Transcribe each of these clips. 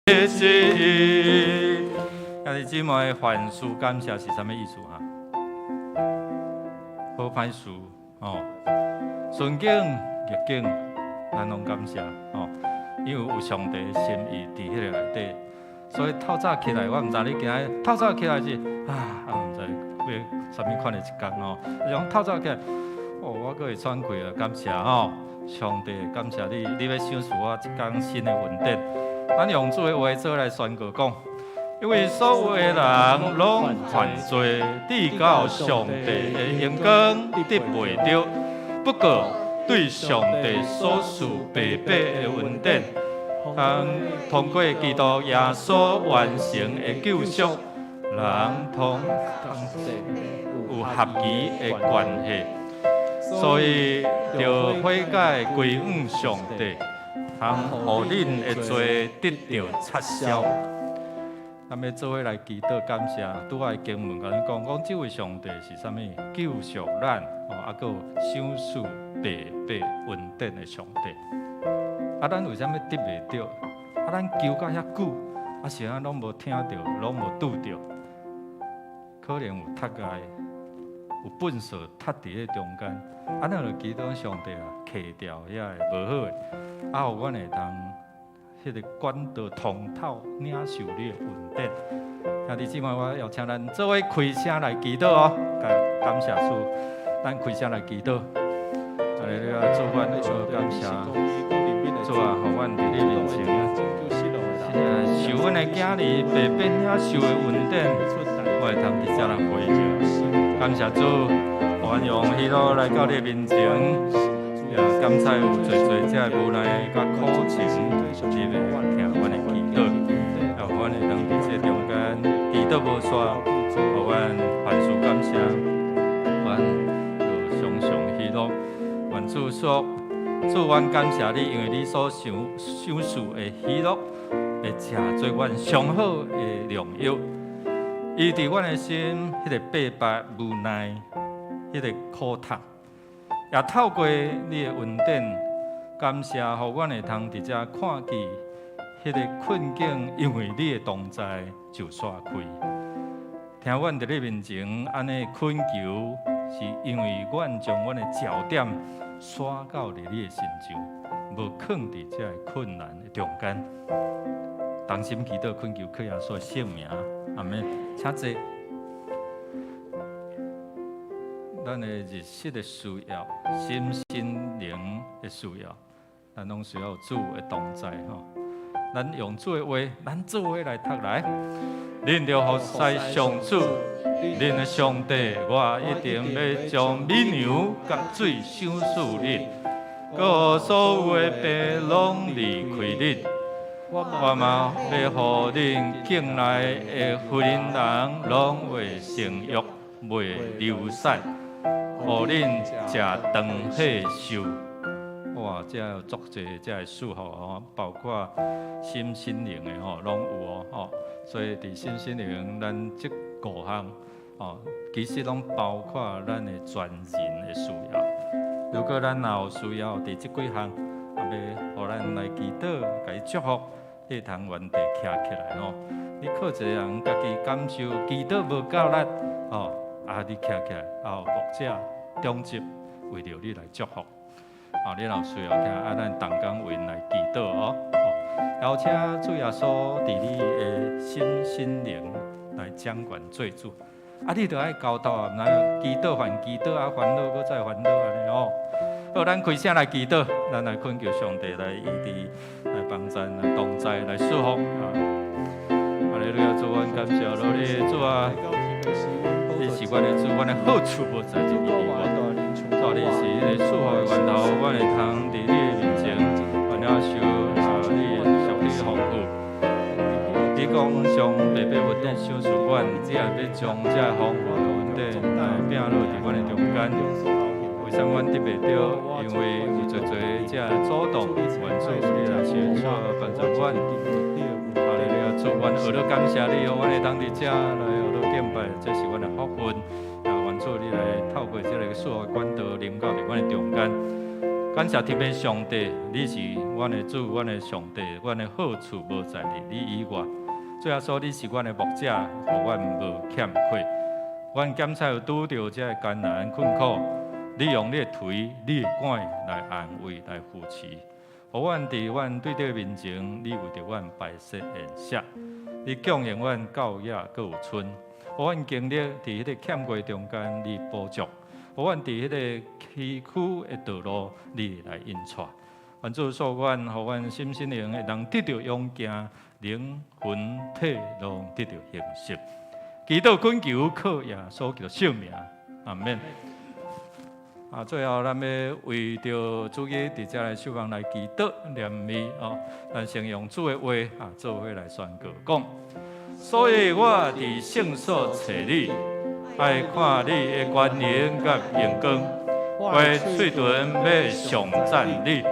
心。兄弟姊妹，凡事感谢是啥物意思啊？好歹事哦，顺境逆境，咱拢感谢哦，因为有上帝的心意伫迄个内底，所以透早起来，我毋知你今日透早起来是毋知要啥物款的一天哦，像透早起来，我阁会喘气啊，感谢哦，上帝感谢你，你要赏赐我一天新的恩典。咱用主的话做来宣告讲，因为所有的人拢犯罪，抵到上帝的阳光得袂着。不过对上帝所赐白白的恩典，通过基督耶稣完成的救赎，人同有合宜的关系，所以就悔改归向上帝。通互恁的罪得到撤销。咱要做伙来祈祷感谢，拄仔经文甲咱讲，这位上帝是啥物？救赎咱，阁有赏赐白白恩典的上帝。咱为啥物得袂到？咱求到遐久，是咱拢无听到，拢无拄到，可能有脱碍，有粪扫脱伫咧中间。咱就祈祷上帝去掉遐个无好的。互阮会当迄个管道通透领受你的恩典，兄弟姊妹，我邀请咱做伙开声来祈祷哦，感谢主，咱开声来祈祷。阿利路亚，主阮做感谢，主啊，互阮伫你面前，受阮的囝儿白白领受的恩典，我会通伫遮来回应。感谢主，互阮用喜乐来到你面前。感谢有侪这无奈甲苦情，你来听阮的祈祷，让阮会当伫这中间祈祷无煞，互阮凡事感谢，阮就常常喜乐。愿主说，主阮感谢你，因为你所赏赐的喜乐，会成做阮上好的良药，医治阮的心，迄个白白无奈，迄个苦痛。也透过你的恩典，感谢，互阮会通伫遮看见迄个困境，因为你的同在就刷开。听阮伫你面前安尼恳求，是因为阮将阮的焦点刷到伫你的身上，无放伫遮个困难的中间。同心祈祷恳求，靠耶稣圣名，阿门。请坐。咱的日式的需要，心灵的需要，咱拢需要主的同在吼。咱用主的话，咱做伙来读来。恁着服侍上主，恁的上帝，我一定要将美牛甲水赏赐恁，搁所有的病拢离开恁。我嘛要互恁境内的妇人拢袂生育，袂流产。互恁食长岁寿，哇！这有足济这祝福哦，包括心灵的吼，拢有哦。所以伫心灵，咱这5项哦，其实拢包括咱的全人的需要。如果咱也有需要，伫这几项，要互咱来祈祷，甲伊祝福，你通原地徛起来哦。你靠一个人家己感受，祈祷无够力哦。你徛起来，牧者中集为着你来祝福。你若有需要听，咱同工为来祈祷哦。邀请主耶稣伫你的心灵来掌管做主。你着爱交代，毋通祈祷还祈祷，烦恼搁再烦恼安尼哦。好，咱开声来祈祷，咱来恳求上帝来医治、来帮助、来同在、来祝福。阿利路亚，主，阮感谢罗你主啊！你是阮的主，阮的好处无在这里。主，你是你祝福的源头，阮会通伫你的面前，阮了受你上帝的丰富。你讲将白白恩典赏赐阮，你也要将这丰富的恩典拼落伫阮的中间。为啥阮得袂到？因为有侪这阻挡，愿主你来协助帮助阮。哈利路亚，主，阮学了感谢你，阮会当伫遮来学了敬拜，这是阮的福分。愿主你来透过这个所有管道临到伫阮的中间，感谢天父上帝，你是阮的主，阮的上帝，阮的好处无在你以外。最后说，你是阮的牧者，互阮无欠亏。阮检测有拄着这艰难困苦，你用你的腿、你的管来安慰、来扶持，互阮伫阮对着面前，你为着阮摆设宴席，你供应阮到野阁有春，互阮经历伫迄个欠过中间，你补足，互阮伫迄个崎岖的道路，你来引带。愿主所愿，互阮心灵会当得到勇健，灵魂体拢得到形实。祈祷恳求靠耶稣基督圣名，阿免。最后咱要为着主耶伫遮来守望来祈祷念密哦，咱先用主的话做伙来宣告讲。所以我伫圣所找你，爱看你的关联甲阳光，我的嘴唇要上赞你，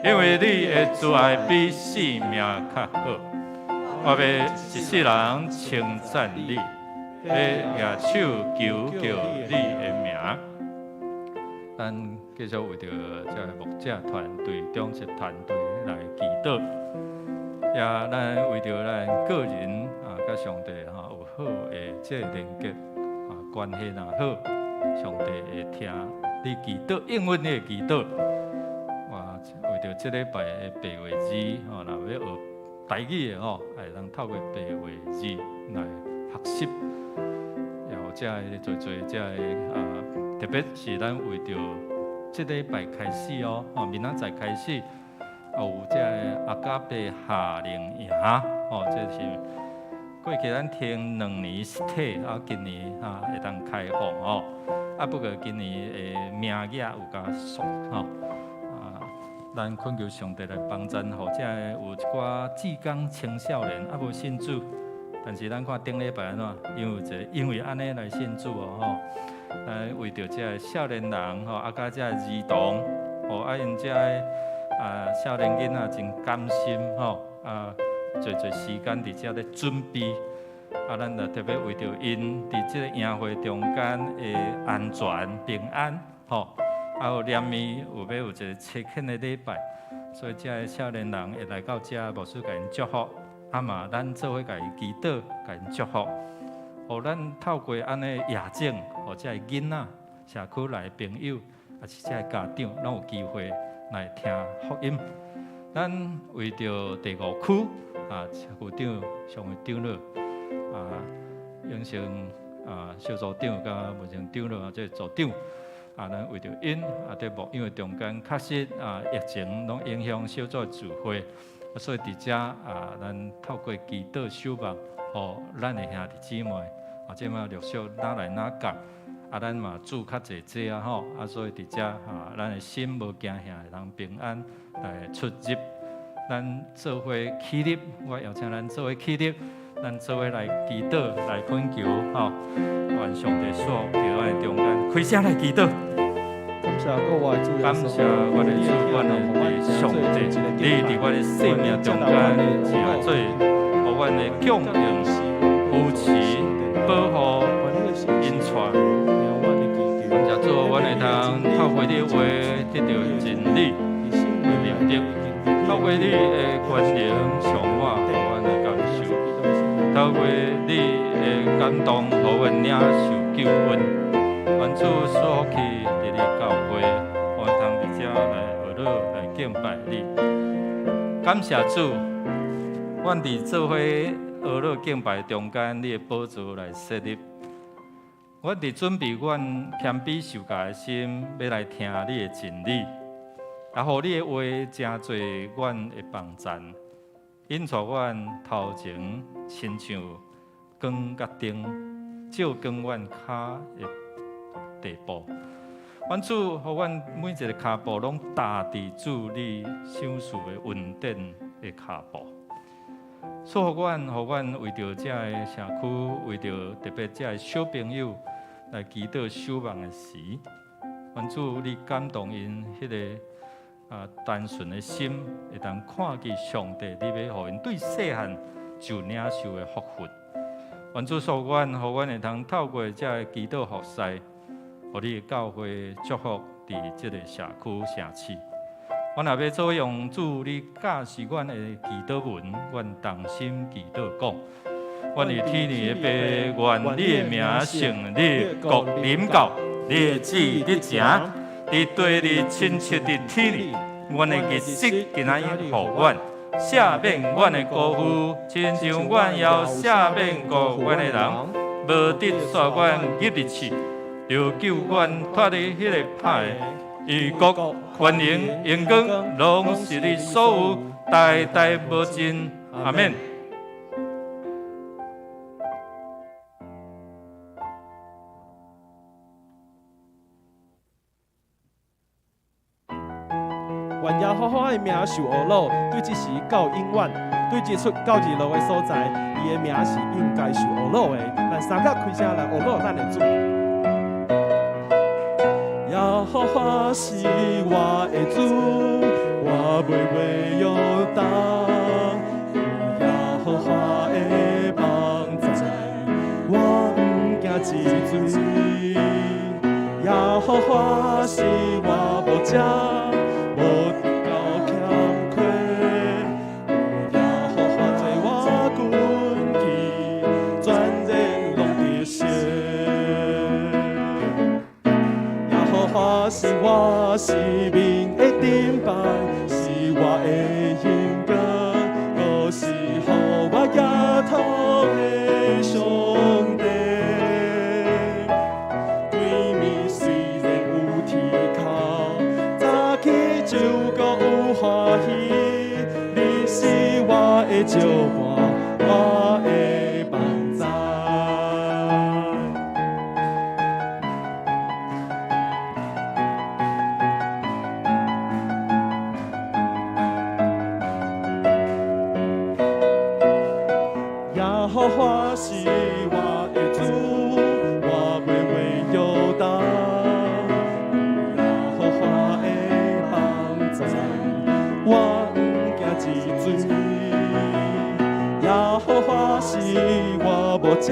因为你的慈爱比性命较好。我要一世人称赞你。要举手求你的名，咱继续为着这个牧者团队、忠实团队来祈祷，也咱为着咱个人甲上帝有好的这连结关系若好，上帝会听你祈祷，应允你的祈祷。为着这礼拜的白话字若要学台语的会当透过白话字来学习。这做这特别是咱为着这礼拜开始明仔载开始，有这阿加贝夏令营这是过去咱听2年实体，今年会当开放不过今年的名额有加缩咱恳求上帝来帮助，或者有一寡志工青少年无信主。但是咱看顶礼拜安怎，因为安尼来信主咱为着这少年人甲这儿童因这少年囡仔真甘心侪时间伫遮咧准备咱就特别为着因伫这个营会中间的安全平安有念密有要有一个切恳的礼拜，所以这少年人会来到遮，牧师甲因祝福。嘛，咱做伙甲伊祈祷，甲因祝福，互咱透过安尼夜景，或者是囡仔、社区内的朋友，也是这家长，拢有机会来听福音。咱为着第5区社区长、常会长老永成小组长甲文成长老这组长咱为着因在牧养的中间，确实疫情拢影响小组聚会。所以伫遮咱透过祈祷守望，互咱的兄弟姊妹即马陆续哪来哪夹，咱嘛主较济所以伫遮咱的心无惊吓，会当平安来出入。咱做伙起立，我邀请咱做伙起立，咱做伙来祈祷，来恳求愿上帝所在咱的中间，开声来祈祷。感谢我的主，我的上帝，你伫我的生命中间是做互阮的供应、扶持、保护、引带。感谢主，阮会当透过你的话得到真理、明德，透过你的权能上我，互阮的感受，透过你的感动，互阮领受救恩。愿主所去伫你教会，我通伫遮来学乐来敬拜你。感谢主，阮伫做伙学乐敬拜中间，你的宝座来设立。阮伫准备阮谦卑受教的心，要来听你的真理，也互你的话真侪阮的帮赞，引带阮头前亲像光甲灯，照光阮脚的地步，阮主，互阮每一个脚步拢踏伫主你赏赐的稳定的脚步。所以互阮为着这个社区，为着特别这个小朋友来祈祷守望的时，阮主你感动因迄个单纯的心，会当看见上帝，你要互因对细汉就领受的福分。阮主所愿，互阮会当透过这个祈祷服侍。互你的教会祝福伫即个社区城市，我若要做用主，你教示阮的祈祷文，阮同心祈祷讲。阮是天地的爸，愿你的名圣，你的国临到，你的旨意你成，伫地里亲切伫天里。阮的日子今仔日予阮，赦免阮的辜负，亲像阮也赦免辜负阮的人，无得煞阮入入去，就救阮脱离迄个歹的。御国权能、荣光，拢是你所有，代代无尽。阿免。愿耶和华的名受恶恼，对这时够永远，对这出到二路的所在，伊的名是应该受恶恼的。咱三脚开声来恶恼咱的主。耶和华是我的主，我袂为忧担。耶和华的帮助，我不惊之罪。耶和华是我保障，无地高欠亏。耶和华做我根基，全然拢得胜。耶和华是我生命的顶牌，是我的恩膏，更是予我抬头的上帝。对面虽然有天靠，早起就搁有欢喜。你是我的照伴，我的帮助。耶和华是我的主，我袂为忧担。耶和华的帮助，我不惊之罪。耶和华是我保障，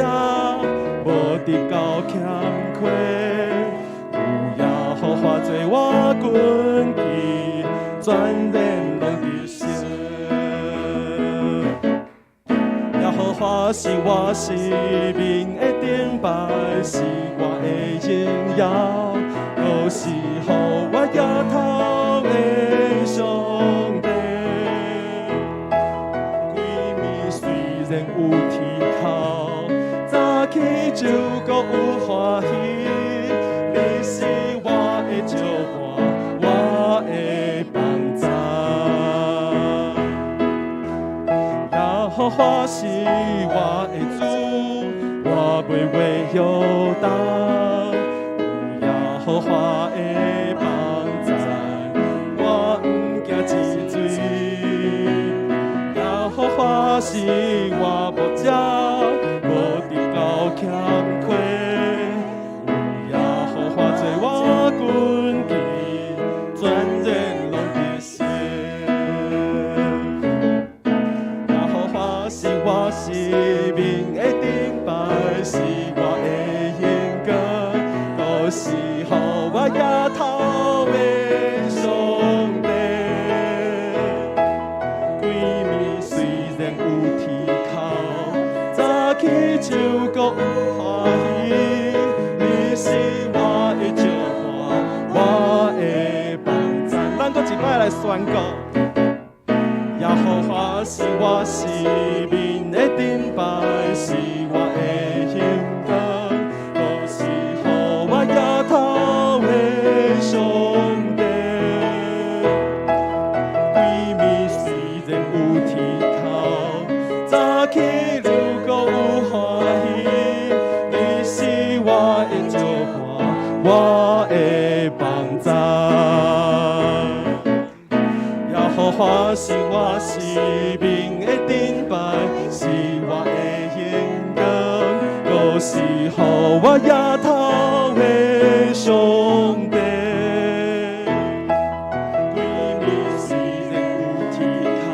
无得高欠亏。有耶和华做我根基，全然拢得胜。耶和华是我生命的顶牌，是我的荣耀，更是予我抬头的上帝。规暝虽然有天靠，早起就搁有欢喜。你是我的照伴，我的帮助。耶和华是我的主，我袂为忧担。耶和华的帮助，我不惊之罪。耶和华是我保障，无得高欠亏。有耶和华做我根基，全然拢得胜。是我生命的顶牌，是我的恩膏，都是予我抬头的上帝。规暝虽然有天靠，早起就搁有欢喜。你是我的照伴，我的帮助。咱搁一摆来宣告。耶和华是我生命的顶牌，是我的恩膏，都是予我抬头的上帝。规暝虽然有天靠，早起就搁有欢喜。你是我的照伴，我的帮助。耶和华是我生命的顶牌，是我的恩膏，更是予我抬头的上帝。规暝虽然有天靠，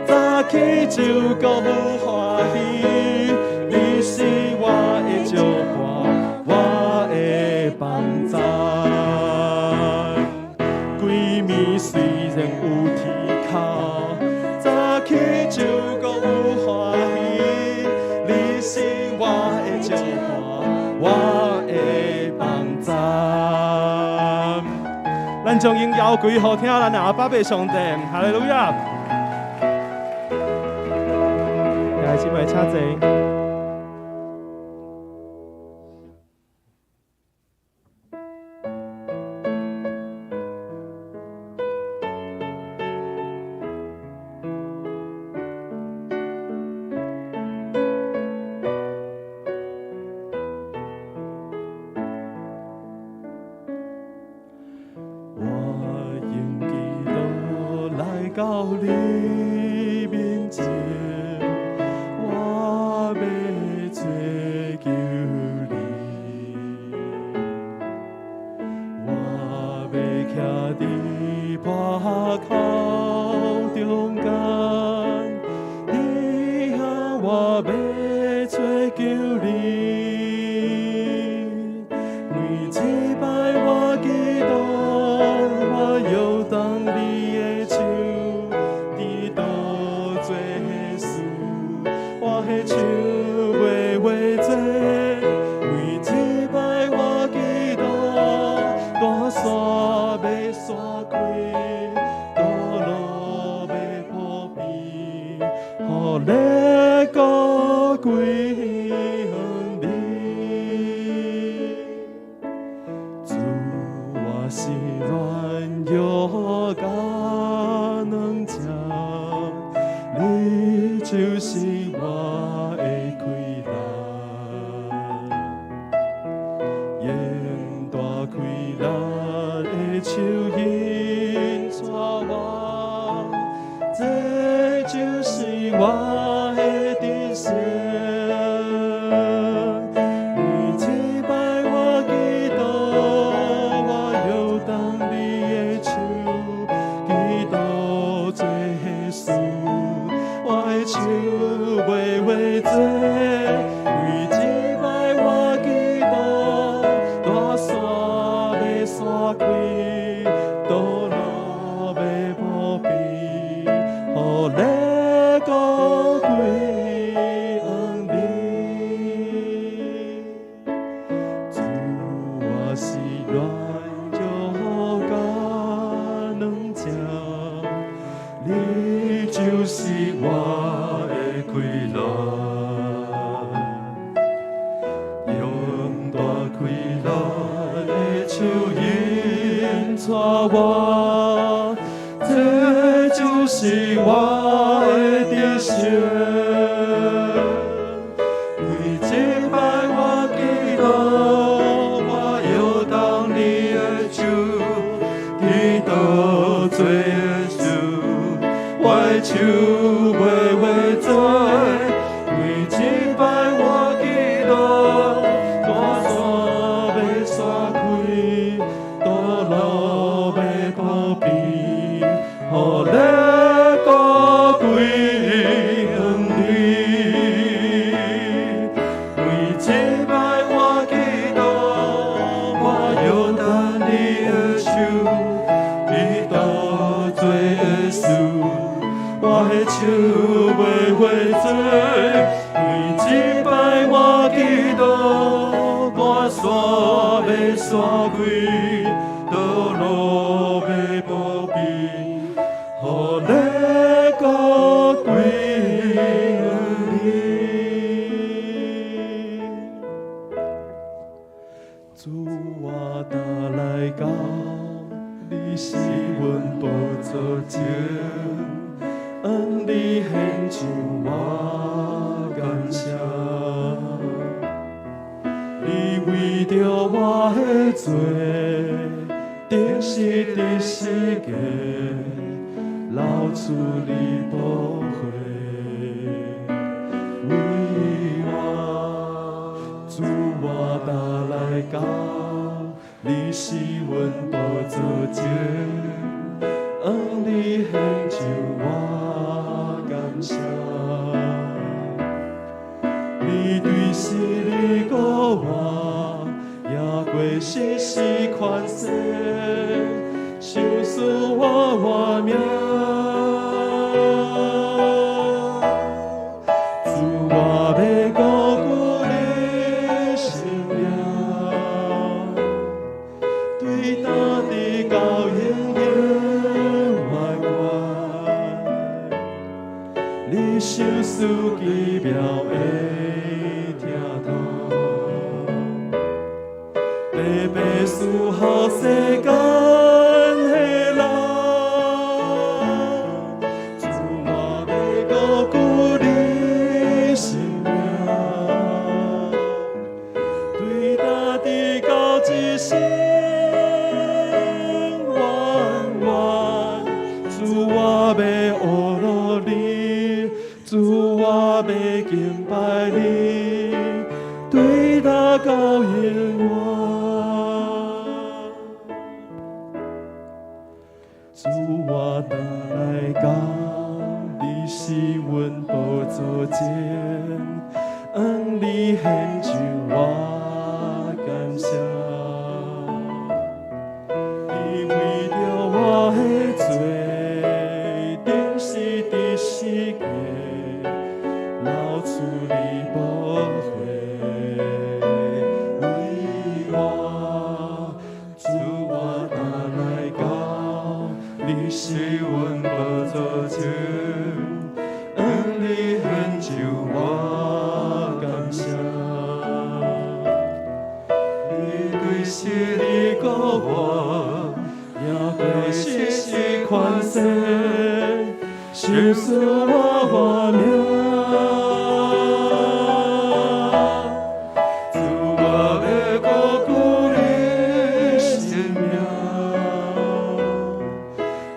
早起就搁有欢喜。你是我的照伴，我的帮助。规暝虽然我的帮站。咱将应邀归好听咱的阿爸的上帝，哈利路亚！来，姊妹请坐。到你面前，我要追求你，我要徛伫破口中间，你啊，我要追求你。每一摆我祈祷，我摇动你的手。手微微做，每一摆我祈祷，大山要散开，道路要铺平，予你高归向你。主，我是软弱甲软弱，你就是我的开朗，愿大开咱的手引带我，这就是我的得胜。每一摆我祈祷，我摇动你的手，祈祷做耶稣，我的手。微微做，每一摆我祈祷，大山要散开，道路要铺平，予你高归向你。主，我是软弱甲软弱，你就是我的开朗。用大开咱的手引带我，这就是我的得胜。每一摆我祈祷，我摇动你的手，祈祷做耶稣，我的手微微做。每一摆我祈祷，大山要散开，道路要铺平，予你高归向你。每一摆我祈祷，我摇动你的手，祈祷做耶稣，我的手微微做。每一摆我祈祷，大山要散开，道路要铺平，予你高归向你。主，我倒来到你是阮宝座前，恩你献上我感谢。你为着我的罪，定是伫世界流出你宝血。为我，主我倒来到你是阮宝座前，恩你献上我感谢。你对是你过我，也过世事宽赦，受死我活命。主，我要高举你生命，特别属好世间的人，主我要高举你生命，对大地到一生弯弯，主我要学落你，主我要敬拜你，对他到永远。主我拿来到你是阮宝座前，你献上我感谢，你为着我的罪，定是伫世界流出你宝血，为我，主我拿来到你是阮宝座前，你献上我感谢，你对是你告我，也对世事宽恕，受死我活命。主我要高举你生命，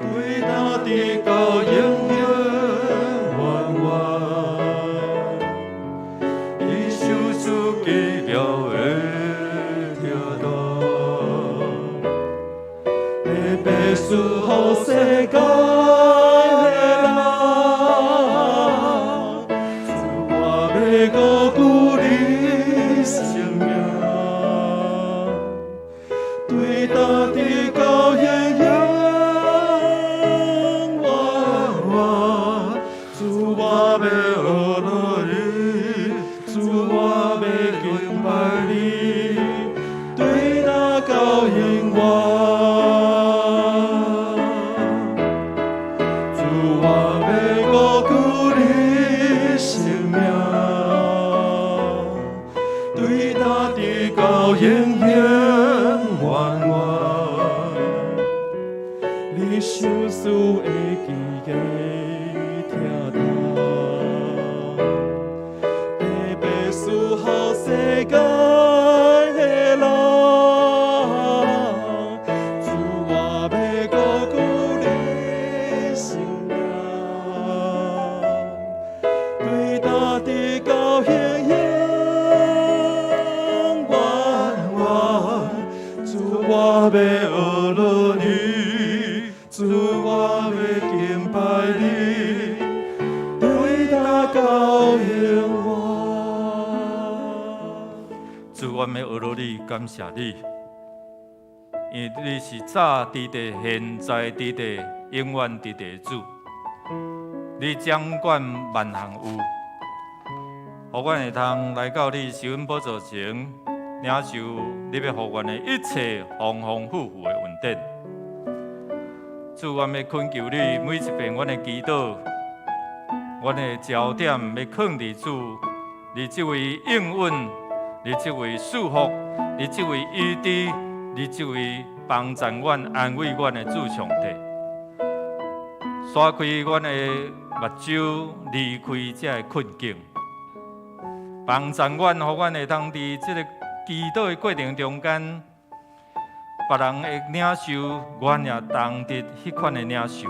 对大地到永永远远，以受主奇妙的条道，特别属好世间的人，主我要高举你生命，对大地到永永远远，主我要学落你，主我要敬拜你，对他到永远。主我要高举你生命，对大地到永永远远，你相思会记个听到，特别属好世间的人，主我要高举你生命，对大地到永永远远，主我要学落你，主我要敬拜你，对他到永远。主，我们要学罗你，感谢你，因为你是早伫地、现在伫地、永远伫地的主。你掌管万项有，互阮会通来到你施恩宝座前，领受你要互阮的一切丰丰富富的恩典。主，我们要恳求你，每一遍阮的祈祷，阮的焦点要放伫主，你这位应允，你这位祝福，你这位医治，你这位帮助阮、安慰阮的主上帝。刷开阮的目睭，离开这个困境，帮助阮，互阮会当伫这个祈祷的过程中间，别人会领受，阮也同得迄款的领受。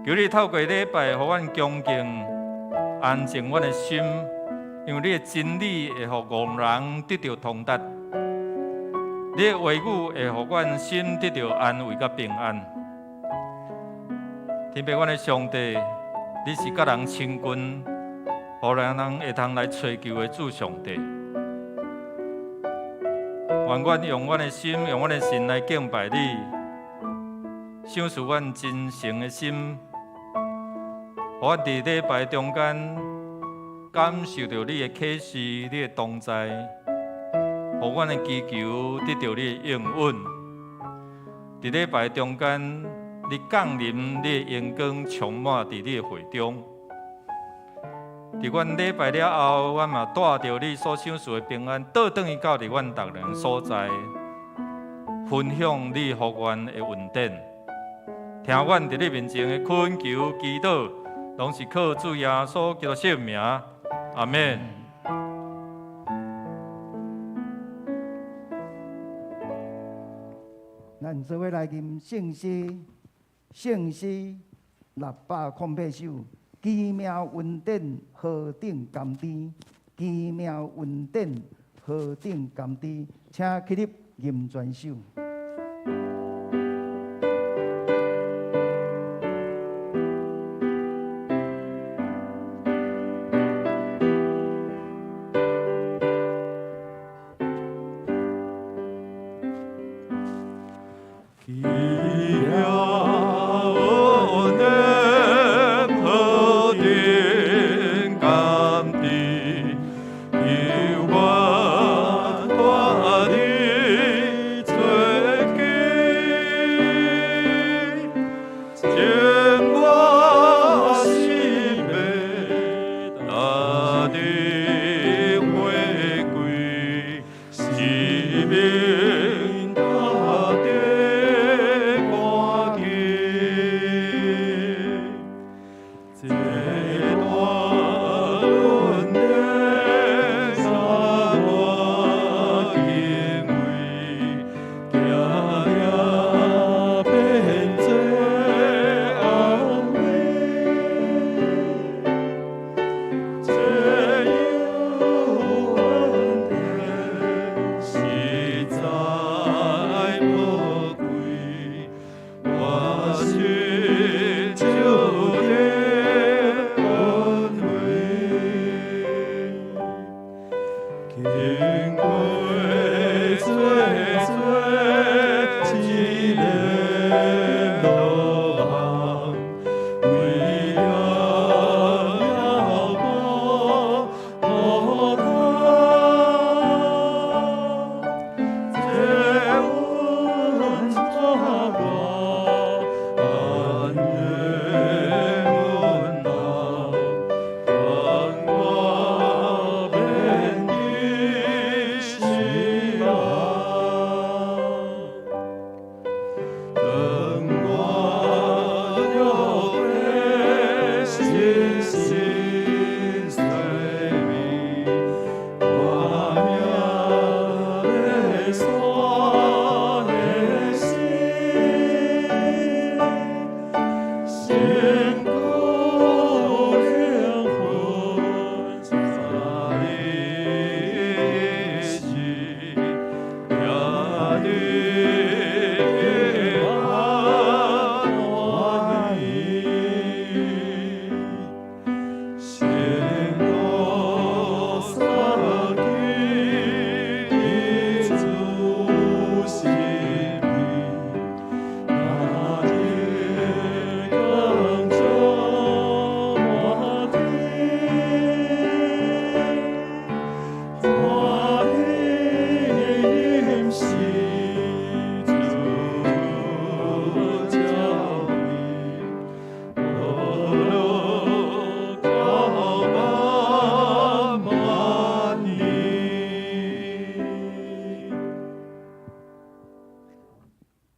求你透过礼拜，互阮恭敬、安静阮的心，因为你的真理会互愚人得到通达，你的话语会互阮心得到安慰甲平安。天父，阮的上帝，你是甲人亲近，互人会通来追求的主上帝。愿阮用阮的心，用阮的心来敬拜你，享受阮真诚的心，互阮伫礼拜中间感受到你的启示、你的同在，互阮的祈求得到你的应允。伫礼拜中间，你降临你的阳光充满伫你的会中，伫阮礼拜了后，阮嘛带着你所享受的平安，倒转去到伫阮逐人所在，分享你互阮的恩典。听阮伫你面前的恳求祈祷，拢是靠主耶稣基督圣名，阿免。咱做伙来吟圣诗608首，奇妙恩典何等甘甜，奇妙恩典何等甘甜，请起立吟全首。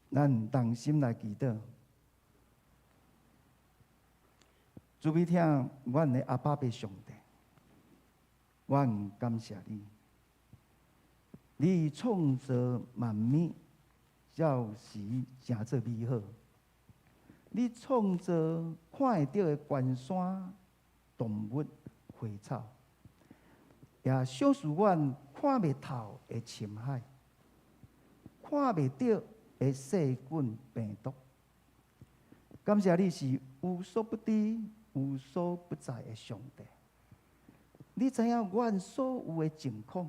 咱同心来祈祷，主要听阮的阿爸爸上帝，阮感谢你，你创造万物，照时诚做美好。你创造看会到的关山、动物、花草，也小使阮看袂透的深海，看袂到的细菌病毒。感谢你是无所不知、无所不在的上帝。你知影阮所有的情况，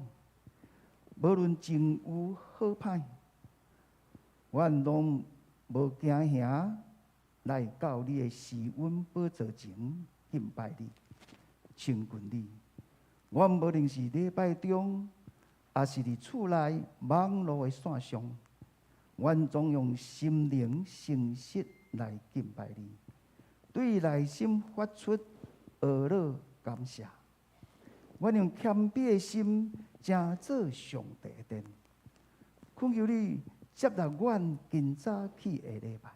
无论情有好歹，阮拢无惊吓来到你的施恩宝座前敬拜你、亲近你。阮无论是礼拜中，也是伫厝内网络的线上，阮总用心灵诚实来敬拜你，对内心发出阿乐感谢。阮用谦卑的心，正做上帝的殿。恳求你接纳阮今早起的礼拜，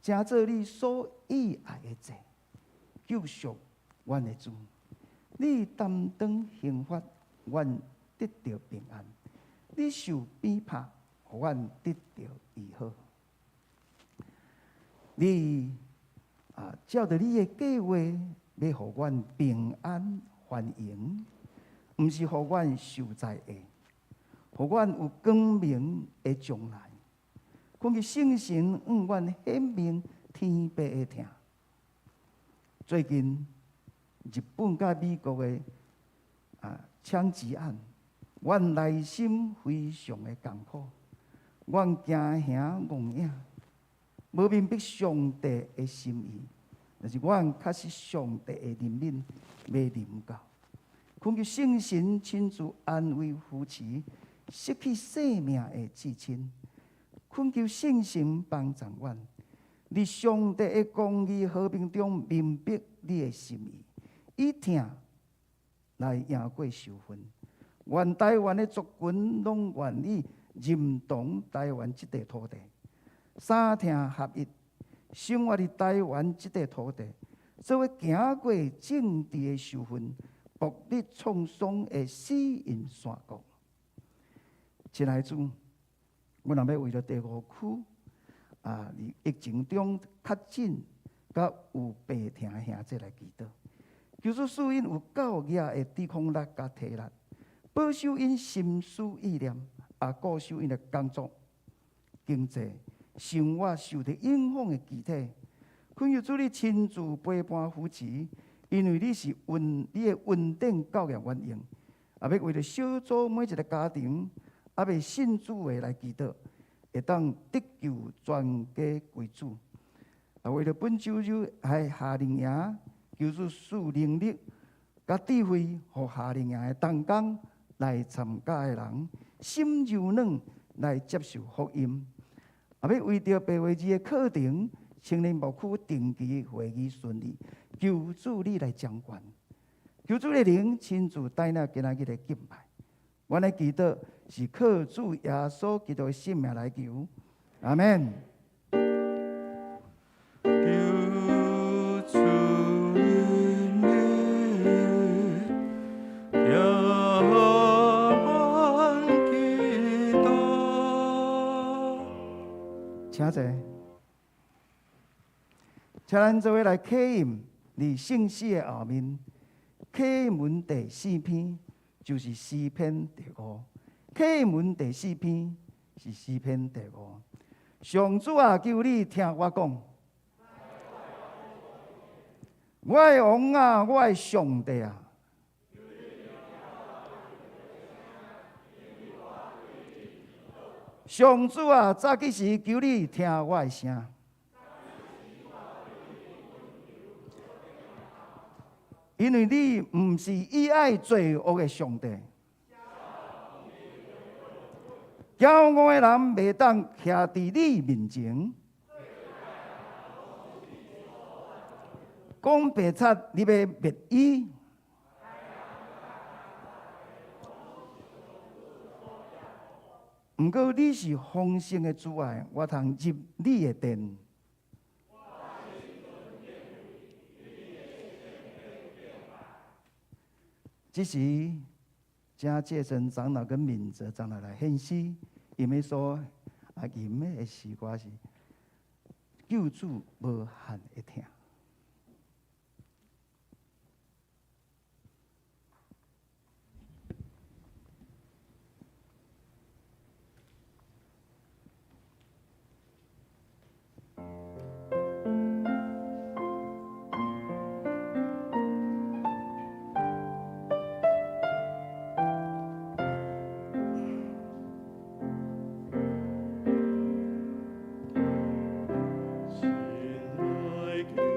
正做你所喜爱的祭，救赎阮的主。你担当刑罚，阮得到平安；你受鞭拍，互阮得到医好。你照着你的计划，要互阮平安繁荣，毋是互阮受灾厄，互阮有光明的将来。恳求圣神向阮显明天白的听。最近日本甲美国的枪击案，阮内心非常的艰苦，阮惊吓妄影，无明白上帝的心意，但是阮确实上帝的怜悯未临到。恳求圣神亲自安慰夫妻失去性命的至亲，恳求圣神帮助阮，伫上帝的公义和平中明白你的心意，以听来赢过仇恨。愿台湾的族群拢愿意认同台湾这块土地，三听合一，生活伫台湾这块土地，作为行过政治的仇恨、暴力创伤的死因山谷。亲爱的主，我若要为了第5区伫疫情中确诊甲有病痛的兄弟来祈祷，求主使因有够额的抵抗力甲体力，保守因心思意念，顾守因的工作、经济、生活受到影响的肢体。恳求主你亲自陪伴夫妻，因为你是你的稳定教育原因，要为了小组每一个家庭，为信主的来祈祷，会当得救全家归主。为了本周日还夏令营，求主赐能力甲智慧，互夏令营的同工来参加的人心柔软来接受福音。要为着白话字的课程，青年牧区定期会议顺利，求主你来掌管，求主的灵亲自带领今仔日的敬拜。我的祈祷是靠主耶稣基督的性命来求，阿门。请坐，请咱做伙来启应伫圣诗的后面，启文第4篇就是诗篇第5。启文第4篇是诗篇第5。上主啊，求你听我讲，我的王啊，我的上帝啊。上主啊，早起时求你听我的声，因为你不是以爱罪恶的上帝。骄傲的人未当徛伫你面前，讲白贼，你要灭伊。毋过你是丰盛的主爱，我通入你的殿。这时，正戒神长老跟敏哲长老来献诗，因为说吟的诗歌是救主无限的听。前来。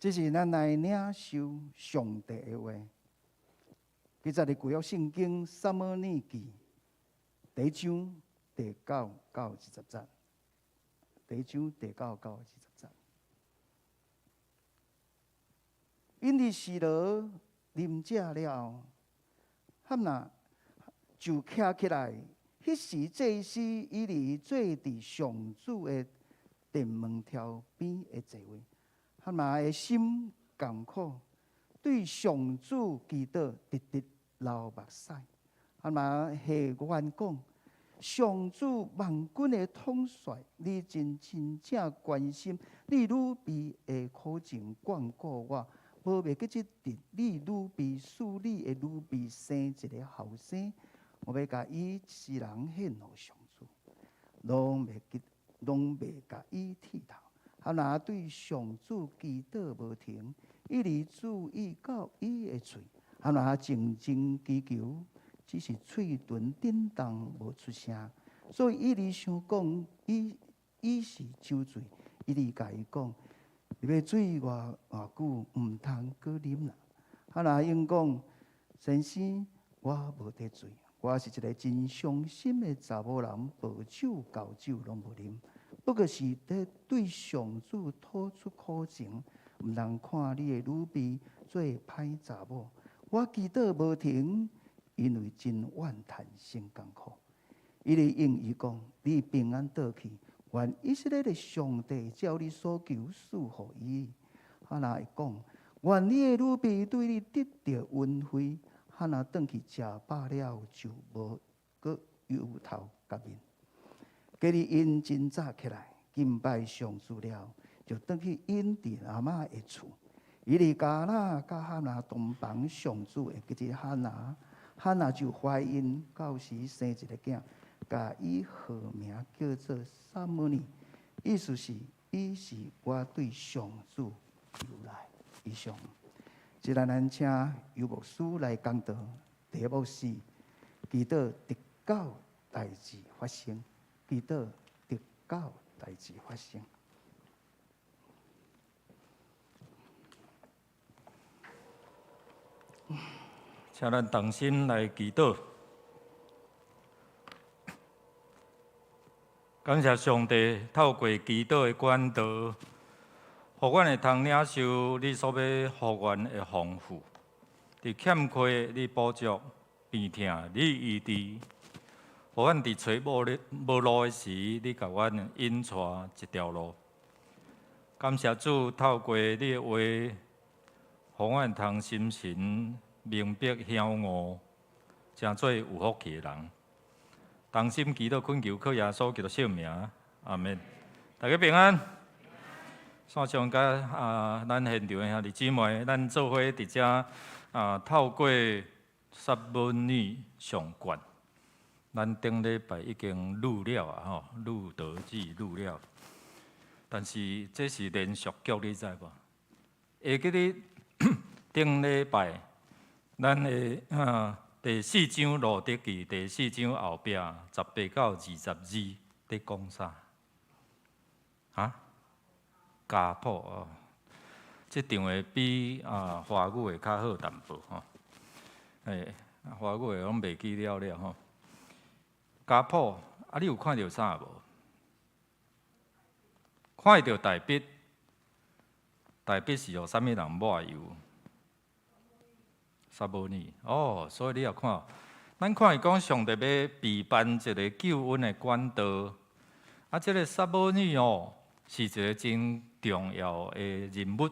这是咱来领受上帝的话。其实伫旧约圣经撒母耳记第一章第9到20节，第一章第9到20节。因伫示罗啉食了，汉那就徛起来。迄时祭司以利坐伫上主的殿门条边的座位。汉那的心艰苦，对上主祈祷，直直流目屎。汉那下愿讲：上主万军的统帅，你真正关心，你女婢的苦情眷顾我，无袂记即日，你女婢使你的女婢生一个后生，我要甲伊一世人献互上主，拢袂甲伊剃头。汉那对上主祈祷无停，一直注意到伊的嘴。汉那静静祈求，只是嘴唇震动无出声，所以伊直想讲，伊是酒醉。伊直甲伊讲，你要水偌久，毋通搁啉啦。汉那应讲，先生，我无得醉，我是一个真伤心的查某人，无酒交酒拢无啉。不过是在对上主吐出苦情，毋通看你的女婢做歹查某。我祈祷无停，因为真怨叹心艰苦。伊就应伊讲：你平安倒去，愿以色列的上帝照你所求赐予伊。汉那会讲：愿你的女婢对你得到恩惠。汉那转去食饱了，就无搁忧头甲面。隔日因真早起来敬拜上主了，就转去因伫阿嬷的厝。伊伫加纳甲哈拿同房上主的即个哈拿就怀孕，到时生一个囝，甲伊号名叫做撒母耳，意思是伊是我对上主由来。以上，即咱请尤牧师来讲道。第一幕是祈祷直到代志发生。祈祷直到代志发生。请咱同心来祈祷，感谢上帝透过祈祷的管道，互阮会通领受你所要互阮的丰富。伫欠缺你补足，病痛你医治。互阮伫找无路的时，你甲阮引出一条路。感谢主，透过你的话，互阮通心神明白晓悟，成做有福气的人。同心祈祷恳求，靠耶稣基督圣名，阿门。大家平安。线上甲咱现场的兄弟姊妹，咱做伙伫遮透过撒母耳上卷。咱顶礼拜已经录了啊，录得记录了，但是这是连续剧，你知无？下个日顶礼拜，咱的第4章路得记第4章后壁18到22在讲啥？啊？家谱哦，这场会比华语会较好淡薄吼。华语会拢袂记了吼。家谱你有看到啥无？看到大笔，大笔是由啥物人抹油？撒母耳哦，所以你也看咱看伊讲上帝要备办一个救恩的管道，啊，这个撒母女哦，是一个真重要的人物。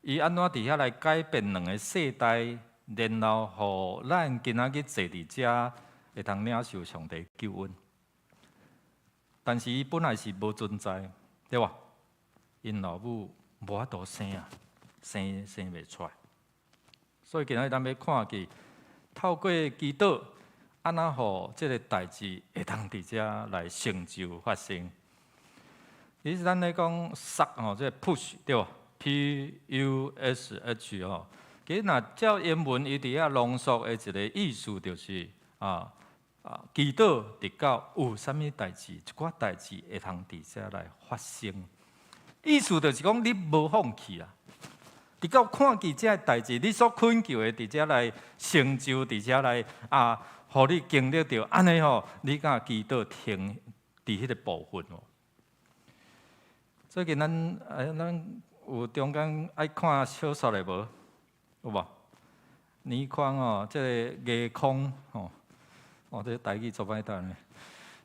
伊安怎伫遐来改变两个世代，然后互咱今仔日坐伫遮，会通领受上帝救恩。但是伊本来是无存在，对吧？因老母无法度生啊，生袂出来。所以今仔咱要看见，透过祈祷，安怎互即个代志会通伫遮来成就发生。其实咱咧讲撒吼，即个 push 对吧 ？P-U-S-H 吼，其实若照英文伊伫遐浓缩的一个意思就是祈祷直到有啥物代志，一寡代志会通伫遮来发生。意思就是讲你无放弃啊！直到看见这代志，你所恳求的，伫遮来成就，伫遮来互你经历到安尼吼，你敢祈祷停伫迄个部分哦。最近咱有中间爱看小说的无？有无？倪匡哦，即个夜空哦，这台语做歹读呢。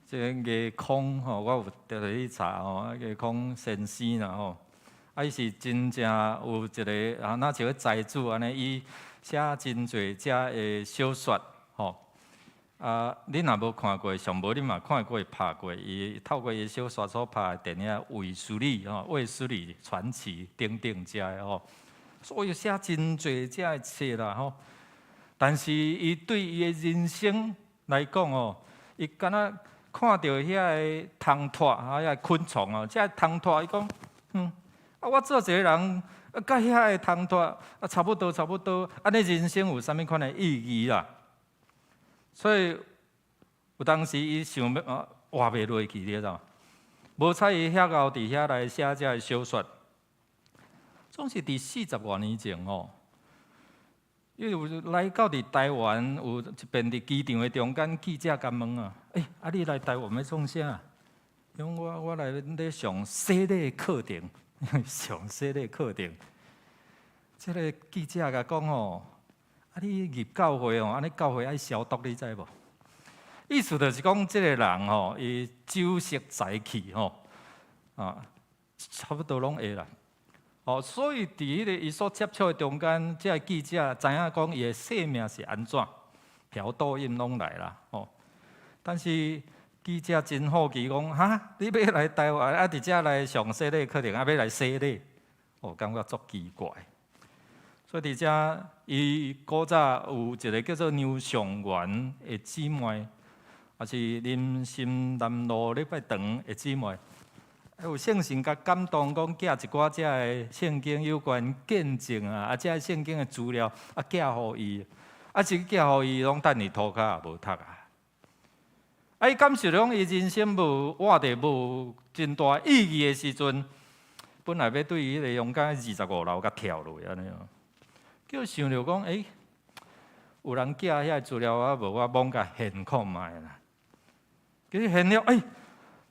即个夜空吼，我有特地去查吼，夜空先生啦吼。伊是真正有一个若像个财主安尼，伊写真侪遮的小说吼。你若无看过，上无你嘛看过拍过，伊透过伊小说所拍的电影《卫斯理》吼，《卫斯理传奇》等等遮的吼，所以写真侪遮的册啦吼。但是伊对伊的人生来讲哦，伊敢若看到遐个虫拖遐昆虫哦，遮虫拖伊讲我做一个人，甲遐个虫拖差不多，安尼人生有啥物款的意义啦？所以有当时伊想要活袂落去，你知道？无采伊遐后伫遐来写遮个小说，总是伫40多年前哦。伊有来到伫台湾，有一遍伫机场的中间，记者甲问你来台湾要创啥？因为我来咧上洗礼课程。上洗礼课程，即个记者甲讲吼，你入教会哦，安尼教会爱消毒，你知无？意思就是讲，即个人吼，伊酒色财气吼，差不多拢会啦。所以伫迄个伊所接触的中间，即个记者知影讲伊的性命是安怎，嫖赌饮拢来啦。但是记者真好奇，讲你要来台湾，伫遮来上洗礼课程，要来洗礼，感觉足奇怪。所以伫遮，伊古早有一个叫做牛上元的姊妹，也是林心南路礼拜堂的姊妹，有圣神甲感动，讲寄一寡遮的圣经有关见证遮圣经的资料寄互伊，是寄互伊，拢等伊涂骹也无读啊。伊感受讲伊人生无活得无真大意义的时阵，本来要对伊迄个勇敢25楼甲跳落安尼哦，叫想着讲，有人寄遐资料无我罔甲现看卖啦。其实现了，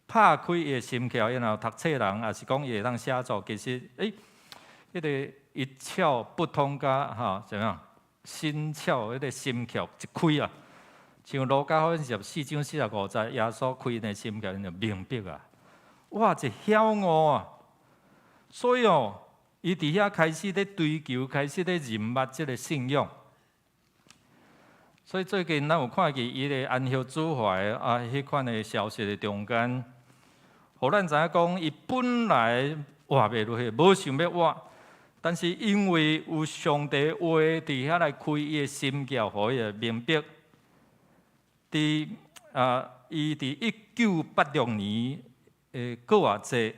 拍开伊的心窍，然后读册人也是讲伊会当写作，其实迄个一窍不通甲怎样，心窍迄个心窍一开啊。像路加福音14章45节，耶稣开的心窍，就明白啊！哇，一晓悟啊！所以伊伫遐开始咧追求，开始咧认捌即个信仰。所以最近咱有看见伊咧安息主怀迄款的消息的中间，互咱知影讲，伊本来活袂落去，无想要活，但是因为有上帝话伫遐来开伊的心窍，互伊明白。伊伫1986年的国外节，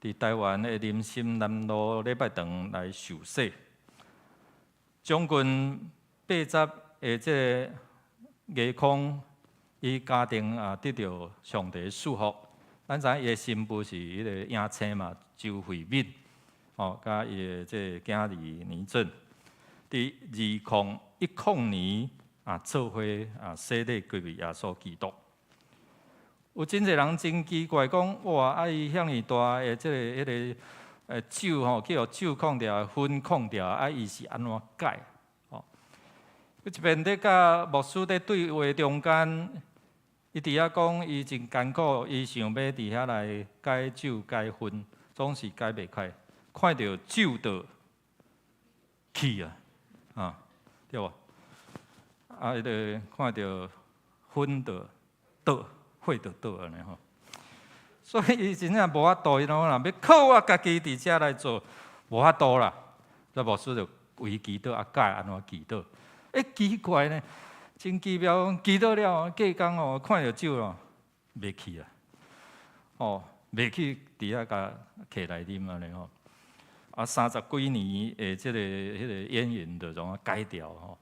伫台湾的林心南路礼拜堂来受洗，将近80的即个夜空，伊家庭得到上帝的祝福。咱知影伊的新妇是迄个影星嘛，周慧敏，甲伊的即个囝儿年准，伫2010年。做伙洗礼归为耶稣基督，有真侪人真奇怪，讲哇，伊遐尼大的即个迄个酒吼，叫酒控掉、分控掉，伊是安怎改？一边咧甲牧师咧对话中间，伊伫遐讲伊真艰苦，伊想要伫遐来解酒解薰，总是解袂开。看到酒倒去啊，对无？啊，伊就看到薰倒火倒安尼吼。所以伊真正无法度，伊若要靠我家己伫遮来做，无法度啦。这牧师就为祈祷，解安怎祈祷？奇怪呢，真奇妙，祈祷了，隔工哦，看到酒哦，袂去啊，袂去伫遐甲摕来啉安尼吼。啊，30几年诶，迄个烟瘾就怎啊改掉吼。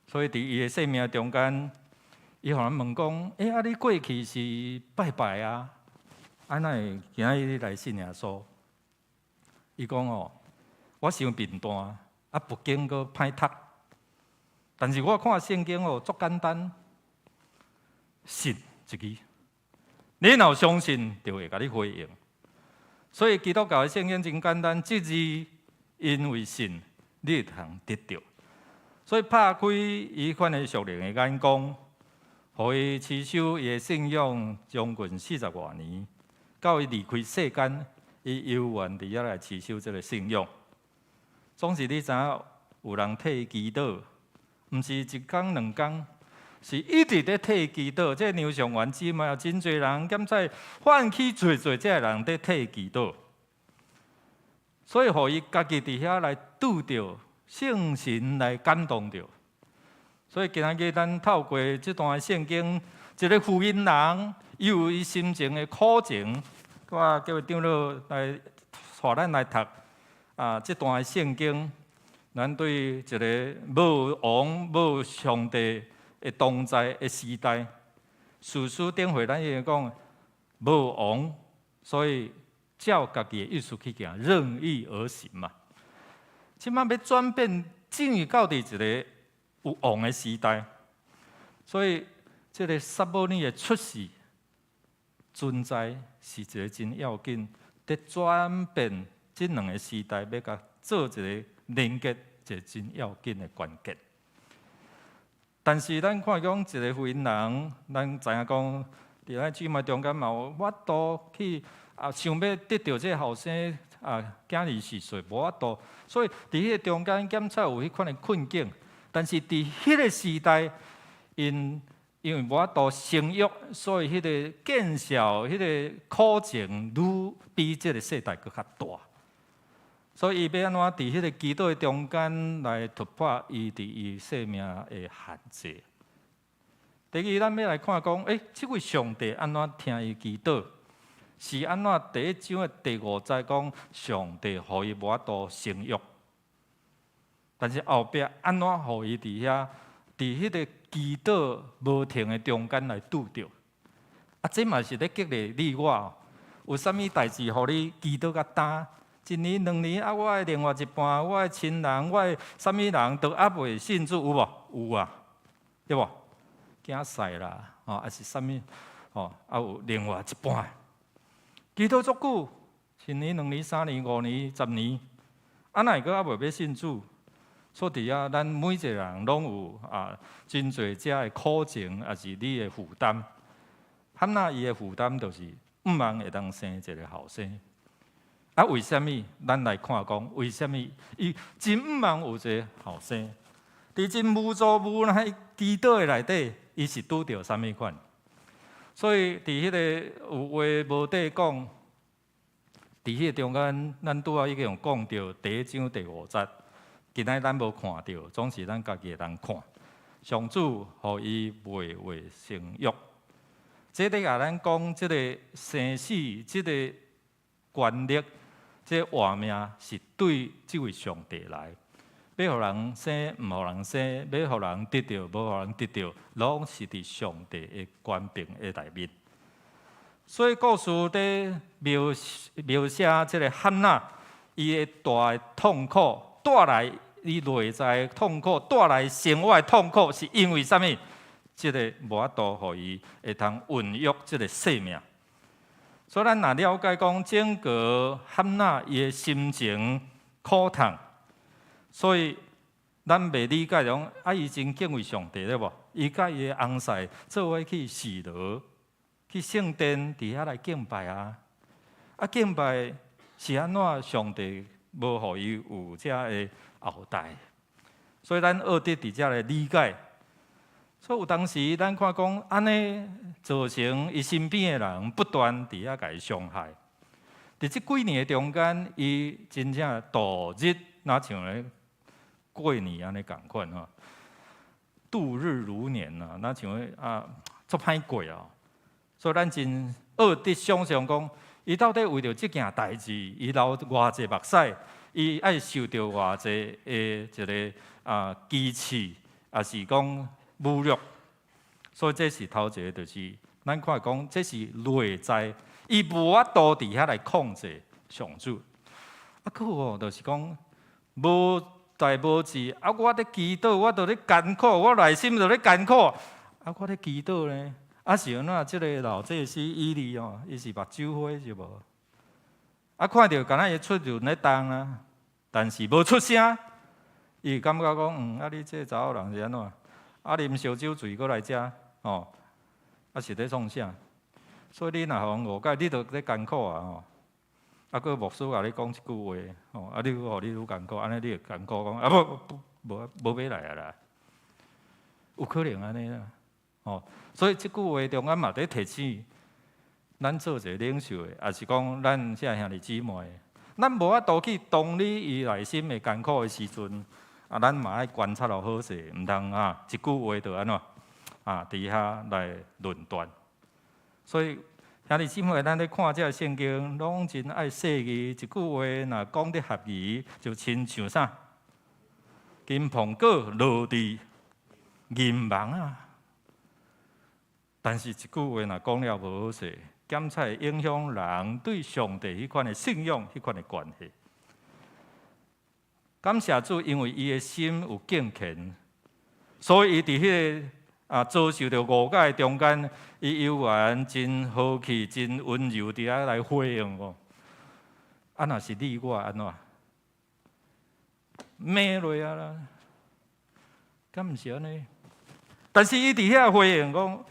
所以伫伊诶生命中间，伊互人问讲：啊，你过去是拜拜啊？安那会今日来信耶稣？伊讲我伤贫惰，不经阁歹读。但是我看圣经足简单，信一句，你若相信，就会甲你回应。所以基督教的圣经真简单，即字因为信，你会通得到。所以拍开伊款的属灵的眼光，互伊持守伊的信仰将近40多年，到伊离开世间，伊犹原伫遐来持守这个信仰。总是你知影，有人替伊祈祷。毋是一工两工，是一直咧替伊祈祷。这牛上原姊妹有真侪人，兼在唤起侪这人咧替伊祈祷，所以互伊家己伫遐来拄着圣神来感动着。所以今日咱透过这段圣经，一个福音人，伊有伊心情的苦情，我叫长老来带咱来读这段圣经。咱对一个无王无上帝的同在的时代，事事顶回咱伊讲无王，所以照家己的意思去行，任意而行嘛。即摆要转变，进入到伫一个有王的时代，所以这个撒母耳的出世存在是一个真要紧，在转变这两个时代，要甲做一个连接。一真要紧的关键，但是咱看讲一个福音人，咱知影讲，伫咱姊妹中间嘛有法度去想要得到这后生囝儿是岁无法度，所以伫迄个中间检测有迄款的困境。但是伫迄个时代，因为无法度生育，所以迄个见效、迄个苦情，愈比这个世代搁较大。所以，伊要安怎伫迄个祈祷的中间来突破伊伫伊生命的限制。第二，咱要来看讲，这位上帝安怎听伊祈祷？是安怎？第一章的第5节讲，上帝互伊无法度生育，但是后壁安怎互伊伫遐，伫迄个祈祷无停的中间来拄着？这嘛是咧激励你我，有啥物代志互你祈祷甲担？1年2年我的另外一半，我的亲人，我的啥物人都还未信主，有无？有啊，对无？惊死啦，还是啥物？有另外一半，祈祷足久，1年、2年、3年、5年、10年，哪会阁还未要信主？所以咱每一个人拢有真侪遮的苦情，也是你的负担。汉娜伊的负担就是毋茫会当生一个后生。为什么？咱来看讲，为什么伊真毋茫有一个后生？伫真无助无奈祈祷的内底，伊是拄着啥物款？所以伫迄个有话无底讲，伫迄个中间，咱拄仔已经讲到第1章第5节，今仔咱无看到，总是咱家己会当看。上主互伊未生育，这咧甲咱讲，即个生死，即个权力。这活命是对这位上帝来，要互人生，毋互人生；要互人得到，无互人得到，拢是伫上帝的权柄的内面。所以故事咧描写这个汉娜，伊的大的痛苦带来伊内在的痛苦，带来生活的痛苦，是因为啥物？这个无法度，互伊会通孕育这个生命。所以，咱若了解讲整个汉娜伊的心情苦痛，所以咱袂理解讲，伊真敬畏上帝咧无？伊甲伊的翁婿做伙去示罗，去圣殿伫遐来敬拜啊！啊，敬拜是安怎？上帝无互伊有遮的后代，所以咱学得伫遮来理解。所以有当时咱看讲安尼造成伊身边的人不断伫遐甲伊伤害。伫即几年的中间，伊真正度日哪像咧过年安尼共款吼，度日如年啊，哪像咧足歹过啊！所以咱真学得想象讲，伊到底为着即件代志，伊流偌济目屎，伊爱受到偌济的一个讥刺，也是讲侮辱。所以这是头一个，就是咱看讲，这是内在，伊无法度伫遐来控制上主。佫有就是讲无代无志，我咧祈祷，我伫咧艰苦，我内心伫咧艰苦，我咧祈祷咧。是安怎？即个老祭司以利哦，伊是目睭花是无？看到敢若伊出入咧动啊，但是无出声。伊感觉讲，你这查某人是安怎？啉烧酒醉过来遮哦，是咧创啥？所以你若互误解，你著咧艰苦啊吼。佫牧师甲你讲一句话吼，你互你愈艰苦，安尼你会艰苦讲无要来啊啦，有可能安尼啦。所以即句话中间嘛在提醒咱做一个领袖的，也是讲咱这兄弟姊妹的，咱无法度去同理伊内心的艰苦的时阵，咱嘛爱观察落好势，毋通一句话就安怎伫遐来论断。所以兄弟姊妹，咱咧看这圣经，拢真爱细语，一句话若讲得合宜，就亲像啥？金苹果落地银芒啊！但是一句话若讲了无好势，检测影响人对上帝迄款的信仰、迄款的关系。感谢主，因为伊的心有敬虔，所以伊伫迄个遭受到误解中间，伊悠然真和气、真温柔伫遐来回应哦。若是你我安怎？骂落啊啦，敢毋是安尼？但是伊伫遐回应讲。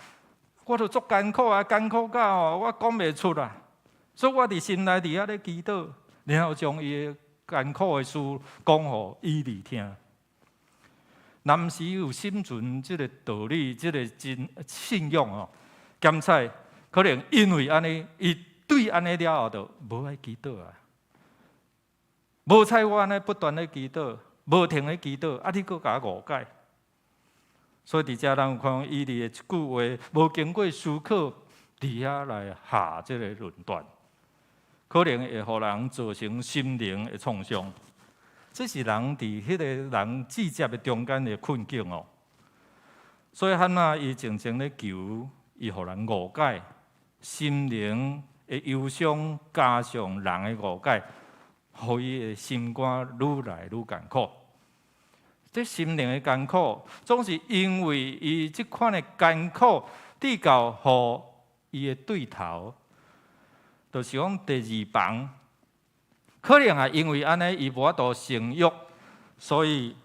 我都足艰苦啊，艰苦到我讲袂出啦，所以我伫心内伫遐咧祈祷，然后将伊的艰苦的事讲互以利听。男时有心存即个道理，即个真信仰哦，检测可能因为安尼，伊对安尼了后就无爱祈祷啊，无采我安尼不断咧祈祷，无停咧祈祷，你佫甲我误解。所以伫遮咱有看以利的一句话，无经过思考，伫遐来下即个论断，可能会互人造成心灵的创伤。这是人伫迄个人志接的中间的困境哦。所以汉娜伊静静咧求，伊互人误解，心灵的忧伤加上人的误解，互伊的心肝愈来愈艰苦。这心灵的艰苦，总是因为伊即款的艰苦，递到互伊的对头，就是讲第二房，可能也因为安尼，伊无法度生育，所以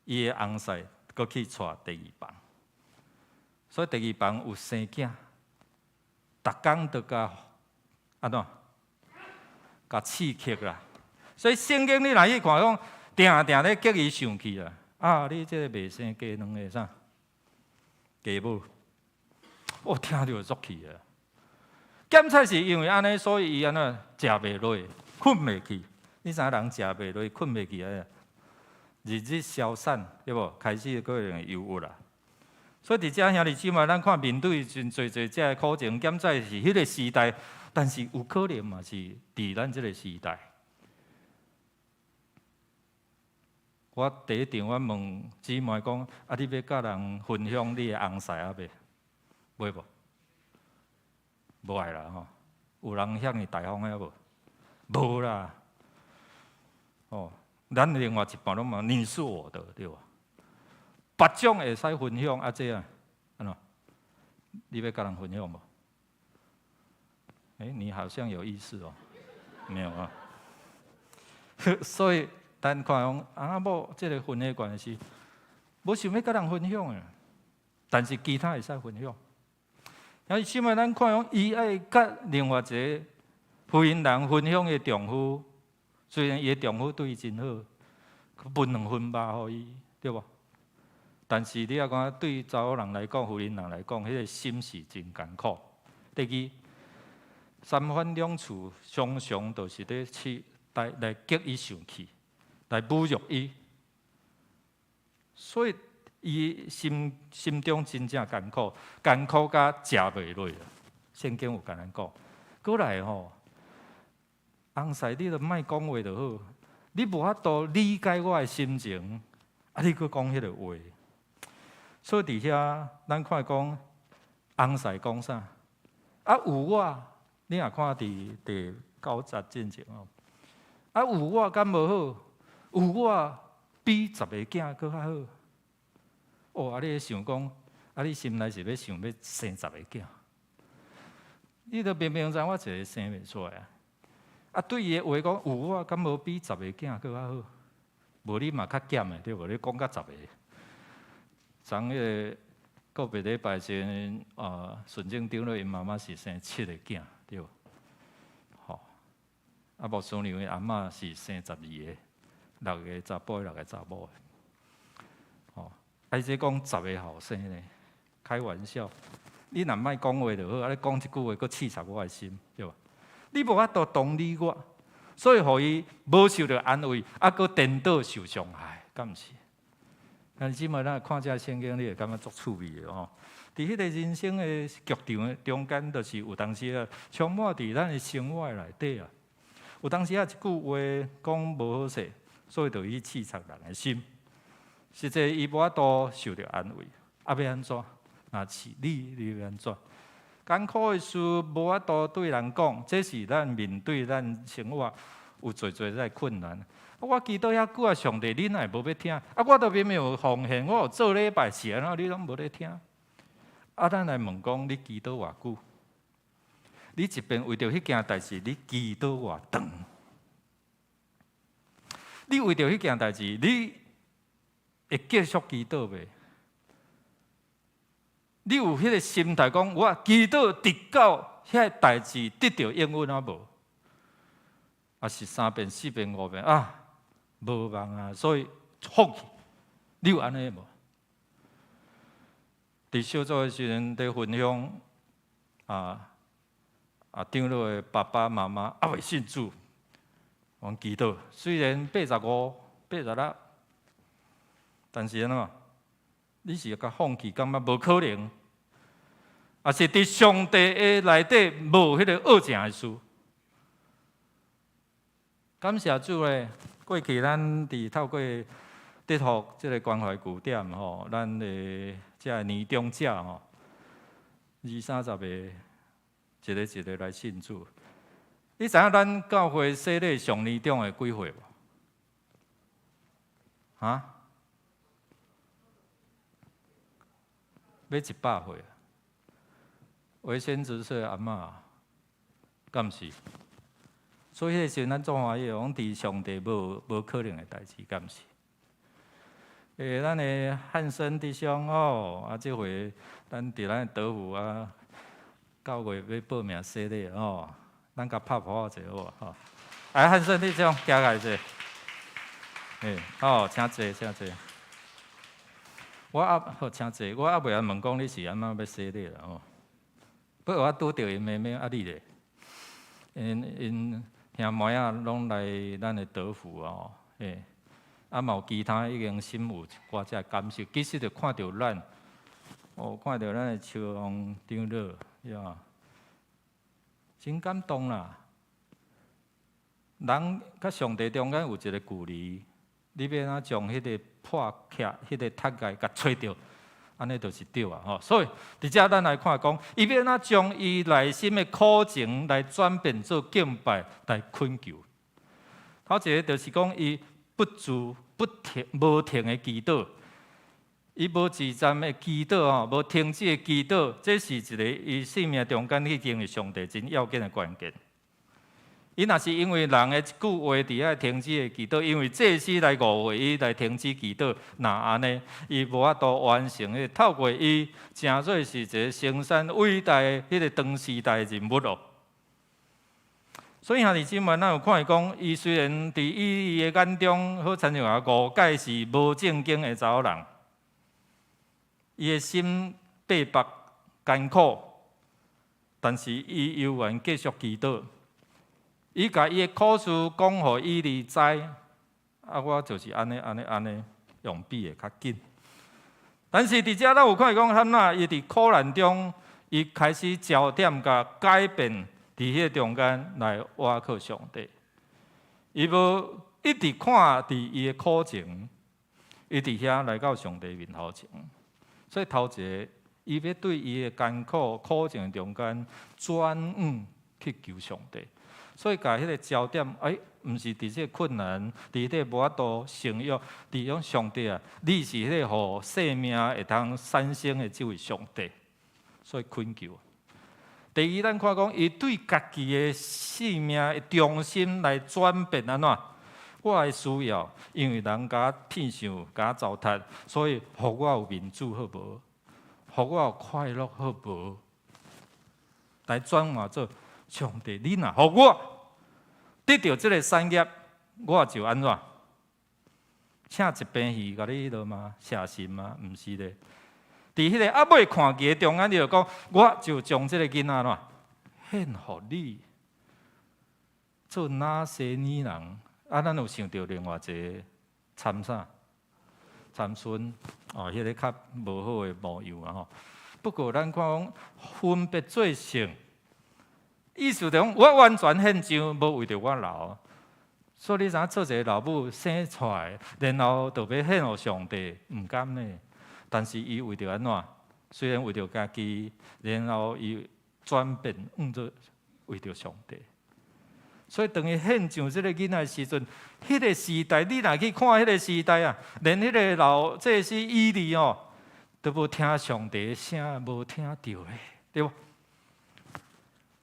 伊的翁婿阁去娶第二房，所以第二房有生囝，逐工都甲安怎，甲刺激啦。所以圣经你若去看讲。定定咧激伊生气啦！你这个未生鸡两个啥？鸡母，我听着足气啊！检测是因为安尼，所以伊安怎食袂落，困袂去。你知影人食袂落，困袂去啊？日日消散，对无？开始个人忧郁啦。所以伫遮兄弟姊妹，咱看面对真侪侪遮苦情，检测是迄个时代，但是有可能嘛是伫咱这个时代。我第一场我问姊妹讲：你要甲人分享你的翁婿啊未？袂无？无爱啦吼。有人遐尼大方啊无？无啦。咱另外一半拢嘛，你是我的，对吧？别种会使分享这安怎？你要甲人分享无？你好像有意思哦。没有啊。所以。但看讲啊某即个婚的关系，无想要甲人分享的，但是其他会使分享。而现在咱看讲，伊爱甲另外一个婚姻人分享伊丈夫，虽然伊丈夫对伊真好，分2分肉互伊，对无？但是你也讲对查某人来讲，婚姻人来讲，迄个心是真艰苦。第二，三番两次常常就是来激伊生气，来侮辱伊，所以伊心中真正艰苦，艰苦甲食袂落啊！圣经有甲咱讲，过来吼，翁婿你著莫讲话就好，你无法度理解我的心情，啊，你佫讲迄个话。所以伫遐，咱看讲翁婿讲啥？啊有我，你若看伫第9节进前哦，啊有我敢无好？有我比10个囝佫较好。哦，啊你想讲，啊你心内是要想要生10个囝，你都明明知我一个生袂出来啊！啊对伊的话讲，有我敢无比10个囝佫较好？无你嘛较减的对无？你讲到10个。昨迄个个别礼拜前，顺正长老因妈妈是生7个囝，对无？吼，啊无双娘的阿嬷是生12个，6个查甫，6个查某的。吼，啊这讲10个后生呢，开玩笑。你若莫讲话就好，啊你讲一句话，佫刺插我的心，对无？你无法度同理我，所以互伊无受到安慰，啊佫颠倒受伤害，敢毋是？但是即摆咱看这圣经，你会感觉足趣味的吼。伫迄个人生的剧场中间，就是有当时啊，充满伫咱的生活内底啊。有当时啊，一句话讲无好势，所以就去刺插人的心。实际伊无法度受到安慰，啊要安怎？若是你要安怎？艰苦的事无法度对人讲，这是咱面对咱生活有侪在困难。我祈祷遐久啊，上帝，你哪会无要听？啊，我都明明有奉献，我有做礼拜是安怎，你拢无咧听？啊，咱来问讲，你祈祷偌久？你一边为着迄件代志，你祈祷偌长？你为着迄件代志，你会继续祈祷袂？你有迄个心态讲，我祈祷直到遐代志得到应允啊无？啊是3遍、4遍、5遍啊？无望啊，所以放弃。你有安尼无？伫小组的时阵，伫分享长老的爸爸妈妈还未信主，阮祈祷。虽然85、86，但是安怎？你是甲放弃，感觉无可能，啊是伫上帝的内底无迄个恶正的事。感谢主咧！过去咱伫透过得福即个关怀据点吼，咱的即个年长者吼，20-30个一个来信主。你知影咱教会设立上年长的几岁无？啊？要100岁啊！为先知说阿嬷，敢毋是？所以迄个时阵，咱做欢喜，讲伫上帝无可能的代志，敢毋是？咱的汉生弟兄哦，啊，即回咱伫咱的德福啊，9月要报名设立哦，咱甲拍破者好无？吼，来汉生弟兄，行来者，好，请坐，请坐。好，请坐。我还袂晓问讲你是安怎要设立啦吼？不过我拄着因妹妹啊，你咧，因兄妹仔拢来咱的德福哦，啊嘛有其他已经心有一寡只感受，其实就看到咱，看到咱的秋王长老，呀，真感动啦。人甲上帝中间有一个距离，你要安怎将迄个破壳、迄个塌盖甲吹掉，安尼就是对啊！吼，所以伫遮咱来看讲，伊要安怎将伊内心的苦情来转变做敬拜来恳求。头一个就是讲伊无停的祈祷，伊无自站的祈祷吼，无停止的祈祷，这是一个伊生命中间去经历上帝真要紧的关键。伊若是因为人的一句话伫遐停止的祈祷，因为祭司来误会伊来停止祈祷，那安尼伊无法度完成迄透过伊，诚做是一个生产伟大的迄个当时代的人物哦。所以兄弟姊妹，咱有看伊讲，伊虽然伫伊的眼中，好亲像啊误解是无正经的查某人，伊的心逼迫艰苦，但是伊犹原继续祈祷。伊甲伊的苦事讲互伊利知，啊，我就是安尼用比会较紧。但是伫遮咱有看伊讲，汉娜伊伫苦难中，伊开始焦点甲改变，伫迄个中间来倚靠上帝。伊无一直看伫伊的苦情，伊伫遐来到上帝面头前。所以头一个，伊要对伊的艰苦苦情中间转去求上帝。所以，甲迄个焦点，毋是伫这困难，伫这无法度生育，伫种上帝啊，你是迄个互生命会通产生的这位上帝，所以恳求。第二，咱看讲，伊对家己的性命的重心来转变安怎？我的需要，因为人甲我骗想，甲我糟蹋，所以互我有民主好无？互我有快乐好无？来转换做。上帝，你若互我得到这个产业，我就安怎？请一边戏甲你落吗？写信吗？毋是咧。伫迄个还未看见中间，你就讲，我就将这个囡仔怎献互你，做那些女人。啊，咱有想到另外一个参啥？参孙哦，迄个较无好的模样啊吼。不过咱看讲分别做成。意思就讲，我完全献上，无为着我老，所以你知做一个老母生出来，然后就要献互上帝，毋甘呢。但是伊为着安怎？虽然为着家己，然后伊转变做为着上帝。所以等于献上这个囡仔的时阵，迄个时代，你若去看迄个时代啊，连迄个老祭司以利哦，都无听上帝的声，无听到的，对无？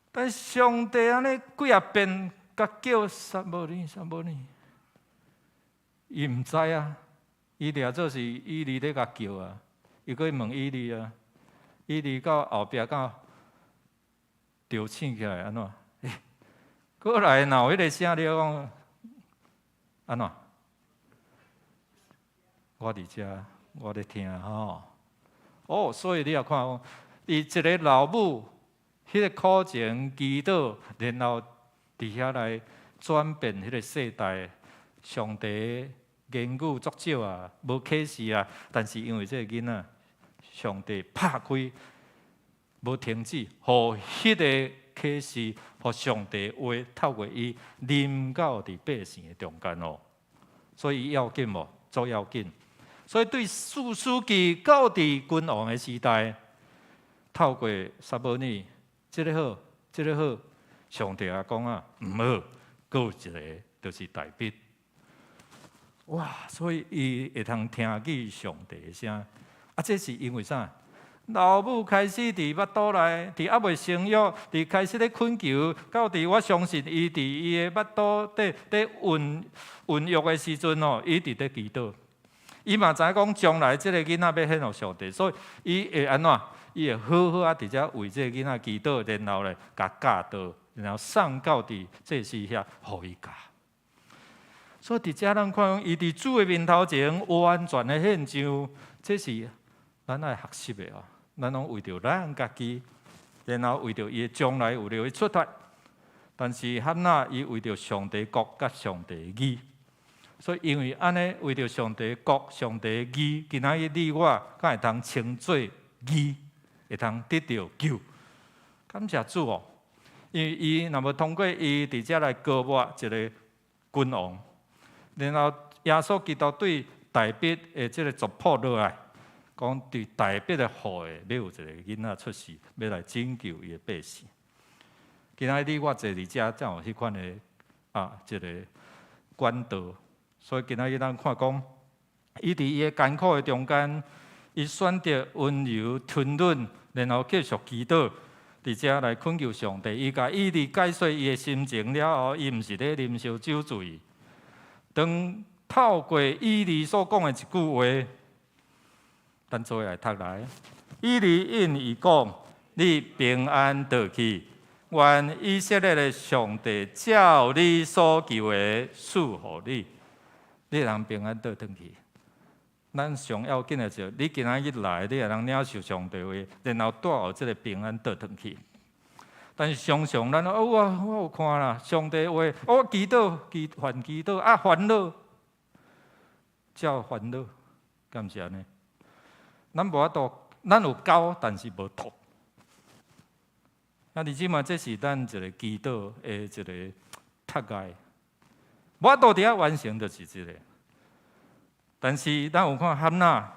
但上帝安尼几啊遍，甲叫撒母耳，伊毋知啊，伊掠做是以利咧甲叫啊，伊搁问以利啊，以利到后壁到着醒起来安怎？过来若有迄个声，你讲安怎？我伫遮，我咧听吼。哦，所以你也看讲，伊一个老母。迄个苦情祈祷，然后伫遐来转变迄个世代。上帝言语足少啊，无启示啊，但是因为这个囡仔，上帝拍开，无停止，互迄个启示，互上帝话透过伊临到伫百姓的中间哦。所以要紧无，足要紧。所以对士师记到伫君王的时代，透过撒母耳。这个好，这个好，上帝也讲啊，毋好，搁有一个就是大卫。哇！所以伊会通听见上帝的声，啊，这是因为啥？老母开始伫腹肚内，伫还未生育，伫开始咧恳求，到伫我相信伊伫伊的腹肚底孕育的时阵哦，伊伫咧祈祷。伊嘛知影讲将来这个囡仔要献互上帝，所以伊会安怎？伊会好好啊，伫遮为这个囡仔祈祷，然后咧甲教导，然后送到伫祭司遐，互伊教。所以伫遮咱看，伊伫主的面头前完全的献上，这是咱爱学习的哦。咱拢为着咱家己，然后为着伊的将来，为着伊出发。但是汉娜伊为着上帝国甲上帝的义，所以因为安尼为着上帝国、上帝的义，今仔日你我才会通称做义。会通得到救，感谢主哦！因为伊若无通过伊伫遮来高抹一个君王，然后耶稣基督对大卫的这个族谱落来，讲对大卫的后裔要有一个囡仔出世，要来拯救伊的百姓。今仔日我坐伫遮，才有迄款的一个管道。所以今仔日咱看讲，伊伫伊的艰苦的中间。伊选择温柔吞忍，然后继续祈祷，伫遮来恳求上帝，伊甲伊利解说伊的心情了后，伊毋是咧啉烧酒醉。当透过伊利所讲的一句话，咱做来读来。伊利应伊讲：“你平安倒去，愿以色列的上帝照你所求的赐予你。你会通平安倒转去。咱上要紧的是，你今仔日来，你会通领受上帝话，然后带有这个平安倒转去。但是常常咱我有看啦，上帝话，我祈祷烦祈祷啊烦恼，照烦恼，敢毋是安尼？咱无法度，咱有高，但是无托。啊，你即嘛，这是咱一个祈祷的一个脱解，无法度伫遐完成，就是这个。但是咱有看汉娜，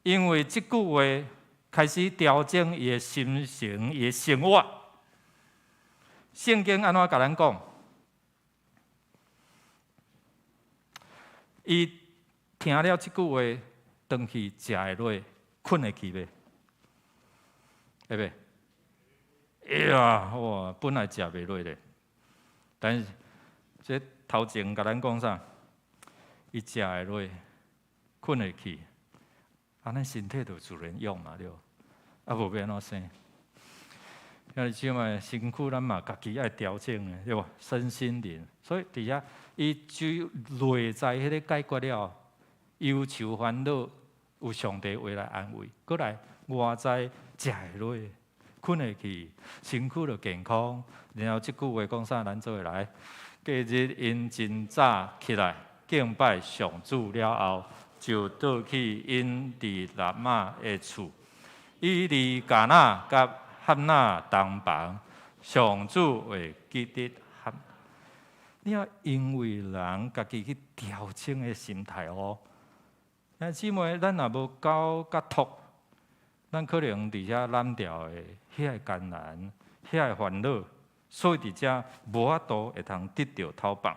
因为即句话开始调整伊的心情、伊的生活。圣经安怎甲咱讲？伊听了即句话，转去食会落，困会去袂？会袂？哎呀，哇！本来食袂落咧，但是这头前甲咱讲啥？伊食会落，困会去，安尼身体就自然用嘛了，啊无要安怎生？像即卖身躯，咱嘛家己爱调整的，对无？身心灵，所以伫遐伊就内在迄个解决了，忧愁烦恼有上帝话来安慰，过来外在食会落，困会去，身躯就健康。然后即句话讲啥？咱做会来。隔日因真早起来。敬拜上主了后，就倒去因伫拉玛的厝，伊离迦纳甲汉娜同房，上主会记得汉。你要因为人家己去调整的心态哦。那姊妹，咱若无够甲托，咱可能伫遮揽掉的遐个艰难、遐个烦恼，所以伫遮无法度会通得到透放。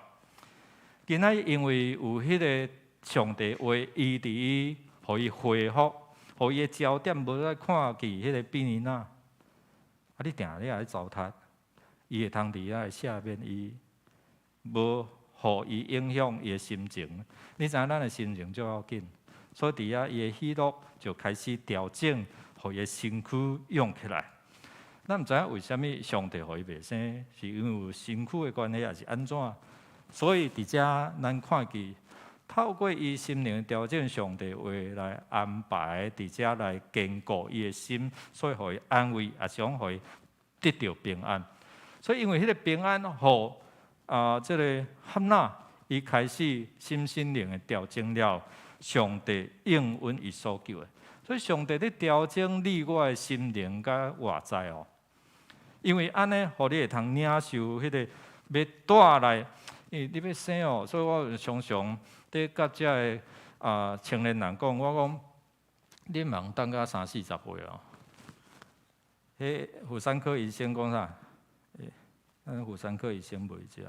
今仔因为有迄个上帝话，伊伫伊，互伊恢复，互伊的焦点无再看去迄个病人啊。你定咧来糟蹋，伊会通伫遐下面，伊无互伊影响伊的心情。你知影咱的心情最要紧，所以伫遐伊的喜乐就开始调整，互伊的身躯用起来。咱毋知影为虾米上帝互伊袂生，是因为有身躯的关系，还是安怎？所以伫遮咱看见，透过伊心灵调整，上帝话来安排，伫遮来坚固伊的心，所以互伊安慰，也想互伊得到平安。所以因为迄个平安，互即个汉娜伊开始心灵的调整了，上帝应允伊所求的。所以上帝咧调整你我的心灵甲外在哦，因为安尼，互你会通领受迄个要带来。因为你要生哦，所以我常常伫甲遮个青年人讲，我讲你茫等到30、40岁哦。迄妇产科医生讲啥？咱妇产科医生袂食。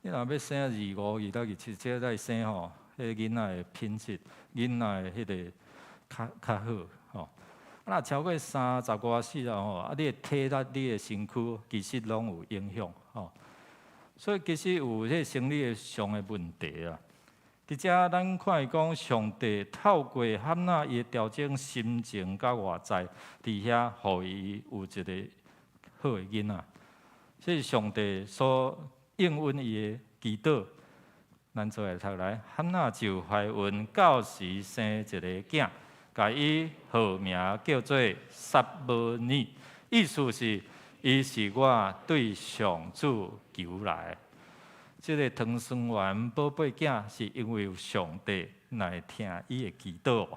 你若要生25、27，这再生吼，迄囡仔的品质，囡仔的迄个较好吼。若超过30外40吼，啊，你的体力、你的身躯其实拢有影响吼。所以其实有迄个生理上的问题啊。伫遮咱看伊讲，上帝透过汉娜伊调整心情甲外在，伫遐互伊有一个好的囡仔。这是上帝所应允伊的祈祷。咱做来读来，汉娜就怀孕到时生一个囝，甲伊号名叫做撒母耳，意思是。伊是我对上主求来，这个唐生园宝贝囝，是因为有上帝来听伊的祈祷，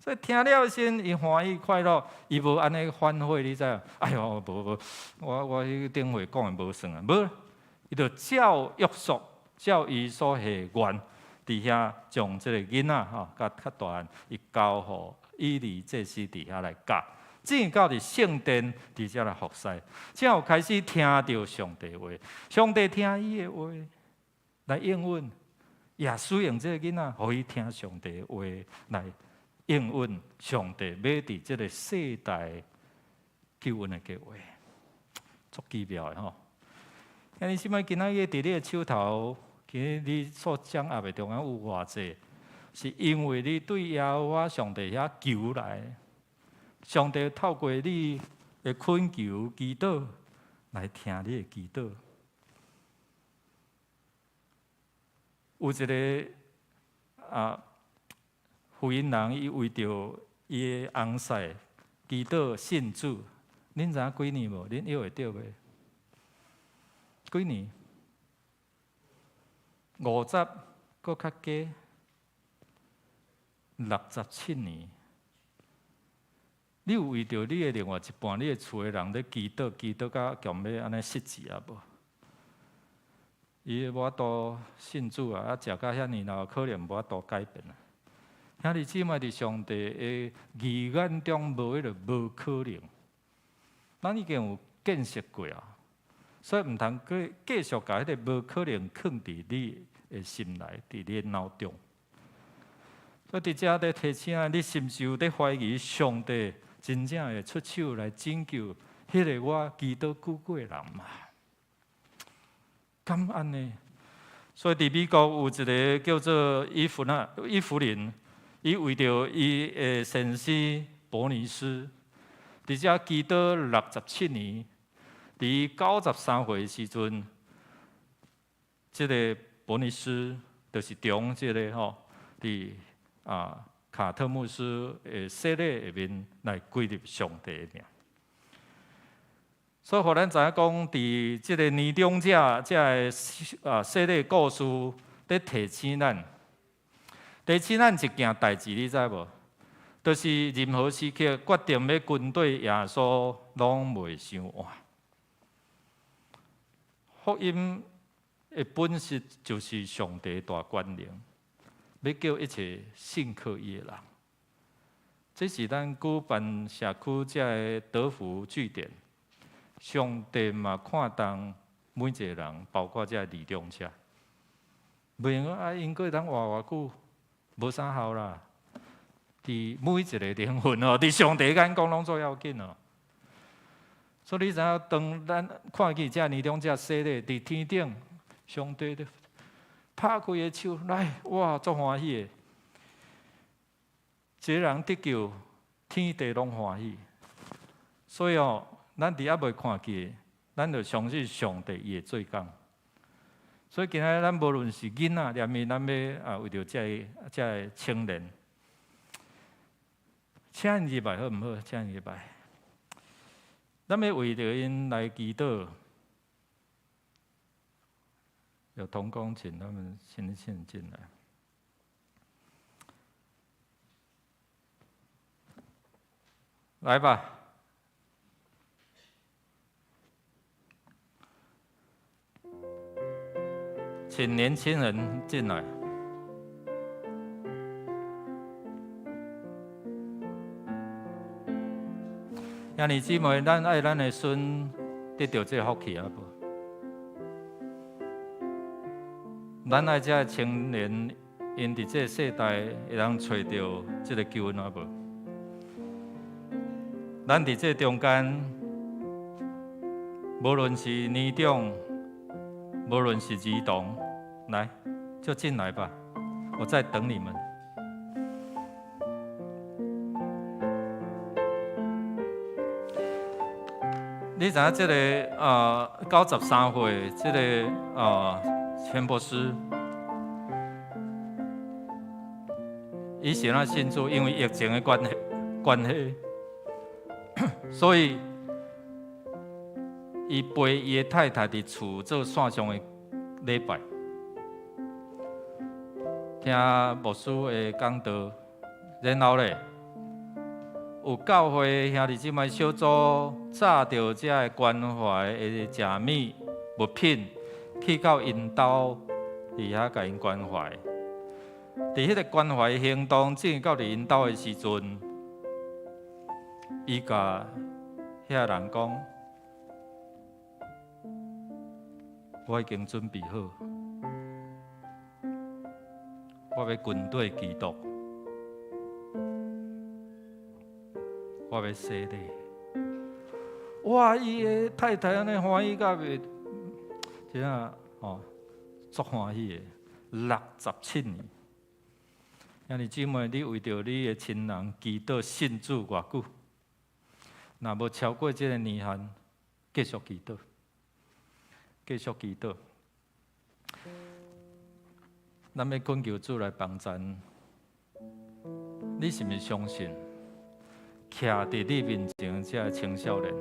所以听了先，伊欢喜快乐，伊无安尼反悔，你知影？哎哟，无，我迄顶回讲的无算啊，无，伊就照约束，照伊所下愿，伫遐将这个囡仔吼，甲较大，伊交互以利祭司伫遐来教。正到伫圣殿伫遮来服侍，才有开始听到上帝话。上帝听伊的话来应允，也使用这个囡仔，互伊听上帝的话来应允。上帝要伫这个世代救恩的计划，足奇妙的吼。那你即摆今仔日伫你的手头，今日你所掌握的中间有偌济，是因为你对耶和华上帝遐求来，上帝透过你的恳求祈祷来听你的祈祷。有一个福音人，伊为着伊的翁婿祈祷信主，恁知影几年无？恁约会着袂？几年？50搁较加，67年。你有为着你的另外一半，你的厝的人咧祈祷到强要安尼失志啊无？伊无法度信主啊，食到遐尼老，可能无法度改变啊。兄弟姊妹，伫上帝的意愿中无迄个无可能。咱已经有见识过啊，所以毋通继续甲迄个无可能藏伫你的心内，伫你的脑中。所以伫遮咧提醒啊，你是毋是有咧怀疑上帝真正会出手来拯救迄个我祈祷久过的人嘛？敢安尼？所以伫美国有一个叫做伊芙琳，伊为着伊的先生伯尼斯，伫遮祈祷67年，伫93岁时阵，即个伯尼斯就是从即个吼，伫卡特牧师的洗礼下面来归入上帝的名。所以，互咱知影讲，伫即个年长者即个洗礼故事，咧提醒咱一件代志，你知无？就是任何时刻决定要跟对耶稣，拢袂伤晚。福音的本质就是上帝大权能，要叫一切信靠伊的人。这是咱举办社区这个德福据点。上帝嘛看重每一个人，包括这年长者。袂用啊，因个当活偌久，无啥效啦。伫每一个灵魂哦，伫上帝眼光拢最要紧哦。所以你知影，当咱看见这年长者洗礼伫天顶，上帝咧拍开个手来，哇，足欢喜的。一个人得救，天地拢欢喜。所以哦。咱伫还未看见，咱就相信上帝伊会做工。所以今仔咱无论是囡仔，连面咱要为着这个青年，请因入来好毋好？请因入来，咱要为着因来祈祷。有同工，请他们先进来。来吧。请年轻人进来。兄弟姊妹，咱爱咱的孙得到这个福气啊无？咱爱这青年，因伫这个世代会当找到这个救恩啊无？咱伫这中间，无论是年长，无论是儿童，来就进来吧，我在等你们。你知影这个93岁这个钱博士，伊是咱信主，因为疫情的关系，所以伊陪伊的太太伫厝做线上的礼拜，听牧师的讲道，然后咧有教会兄弟姊妹小组炸着这个关怀的食物物品，去到因兜伫遐甲因关怀。伫迄个关怀行动正到伫因兜的时阵，伊甲遐人讲：“我已经准备好，我要军队基督。”我要洗礼，哇，伊的太太安尼欢喜到袂，真啊足欢喜的，67年。兄弟姊妹，你为着你的亲人祈祷信主偌久？若无超过这个年限，继续祈祷，继续祈祷。咱要恳求主来帮咱。你是毋是相信？徛伫你面前这青少年，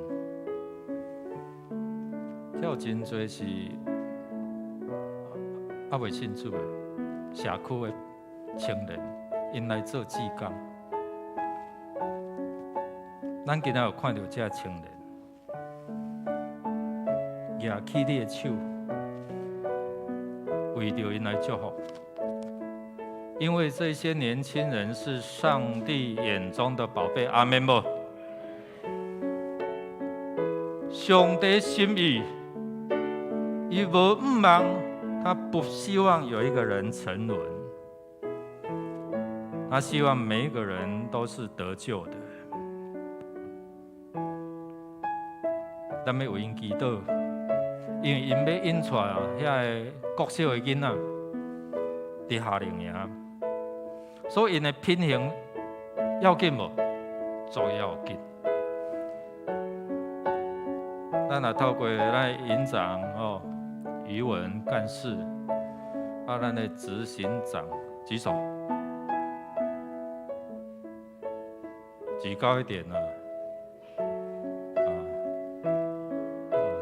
这有真侪是未信主的社区的青年，因来做志工。咱今仔有看到这青年，举起你的手，为着因来祝福。因为这些年轻人是上帝眼中的宝贝，阿门不？上帝心意，伊无唔忙，他不希望有一个人沉沦，他希望每一个人都是得救的。咱要为因祈祷，因为因要引出遐个国小的囡仔伫夏令营。所以因的品行要紧无？足要紧。咱也透过咱营长余文干事，咱的执行长举手，举高一点啊！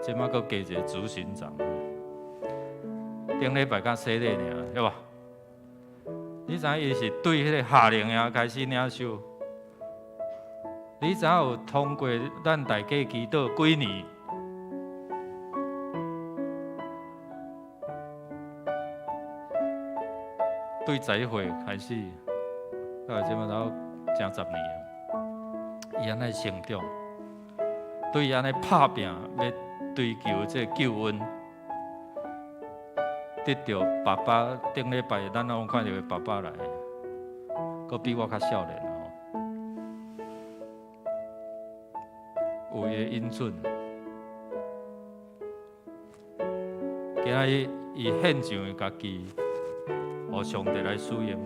即摆佫加一个执行长，顶礼拜甲洗礼尔，对吧？你知影伊是对迄个夏令营开始领受？你知影有通过咱大家祈祷几年？对十岁开始，到即摆到正10年啊！伊安尼成长，对伊安尼拍拼，要追求这救恩。得到爸爸顶礼拜，咱拢看到的爸爸来，佫比我较少年有伊的恩准。今仔日伊献上的家己，互上帝来使用。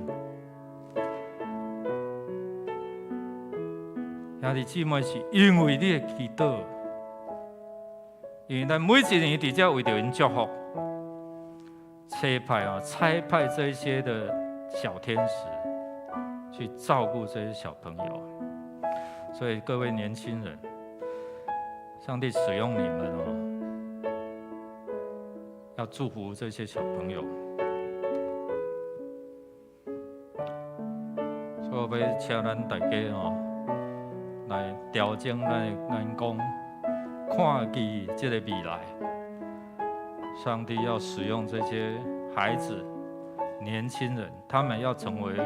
兄弟姊妹，是因为你的祈祷，因为咱每一年伫遮为着因祝福。差派这些的小天使去照顾这些小朋友，所以各位年轻人，上帝使用你们要祝福这些小朋友。所以要请咱大家来调整咱的眼光，看见这个未来。上帝要使用这些孩子、年轻人，他们要成为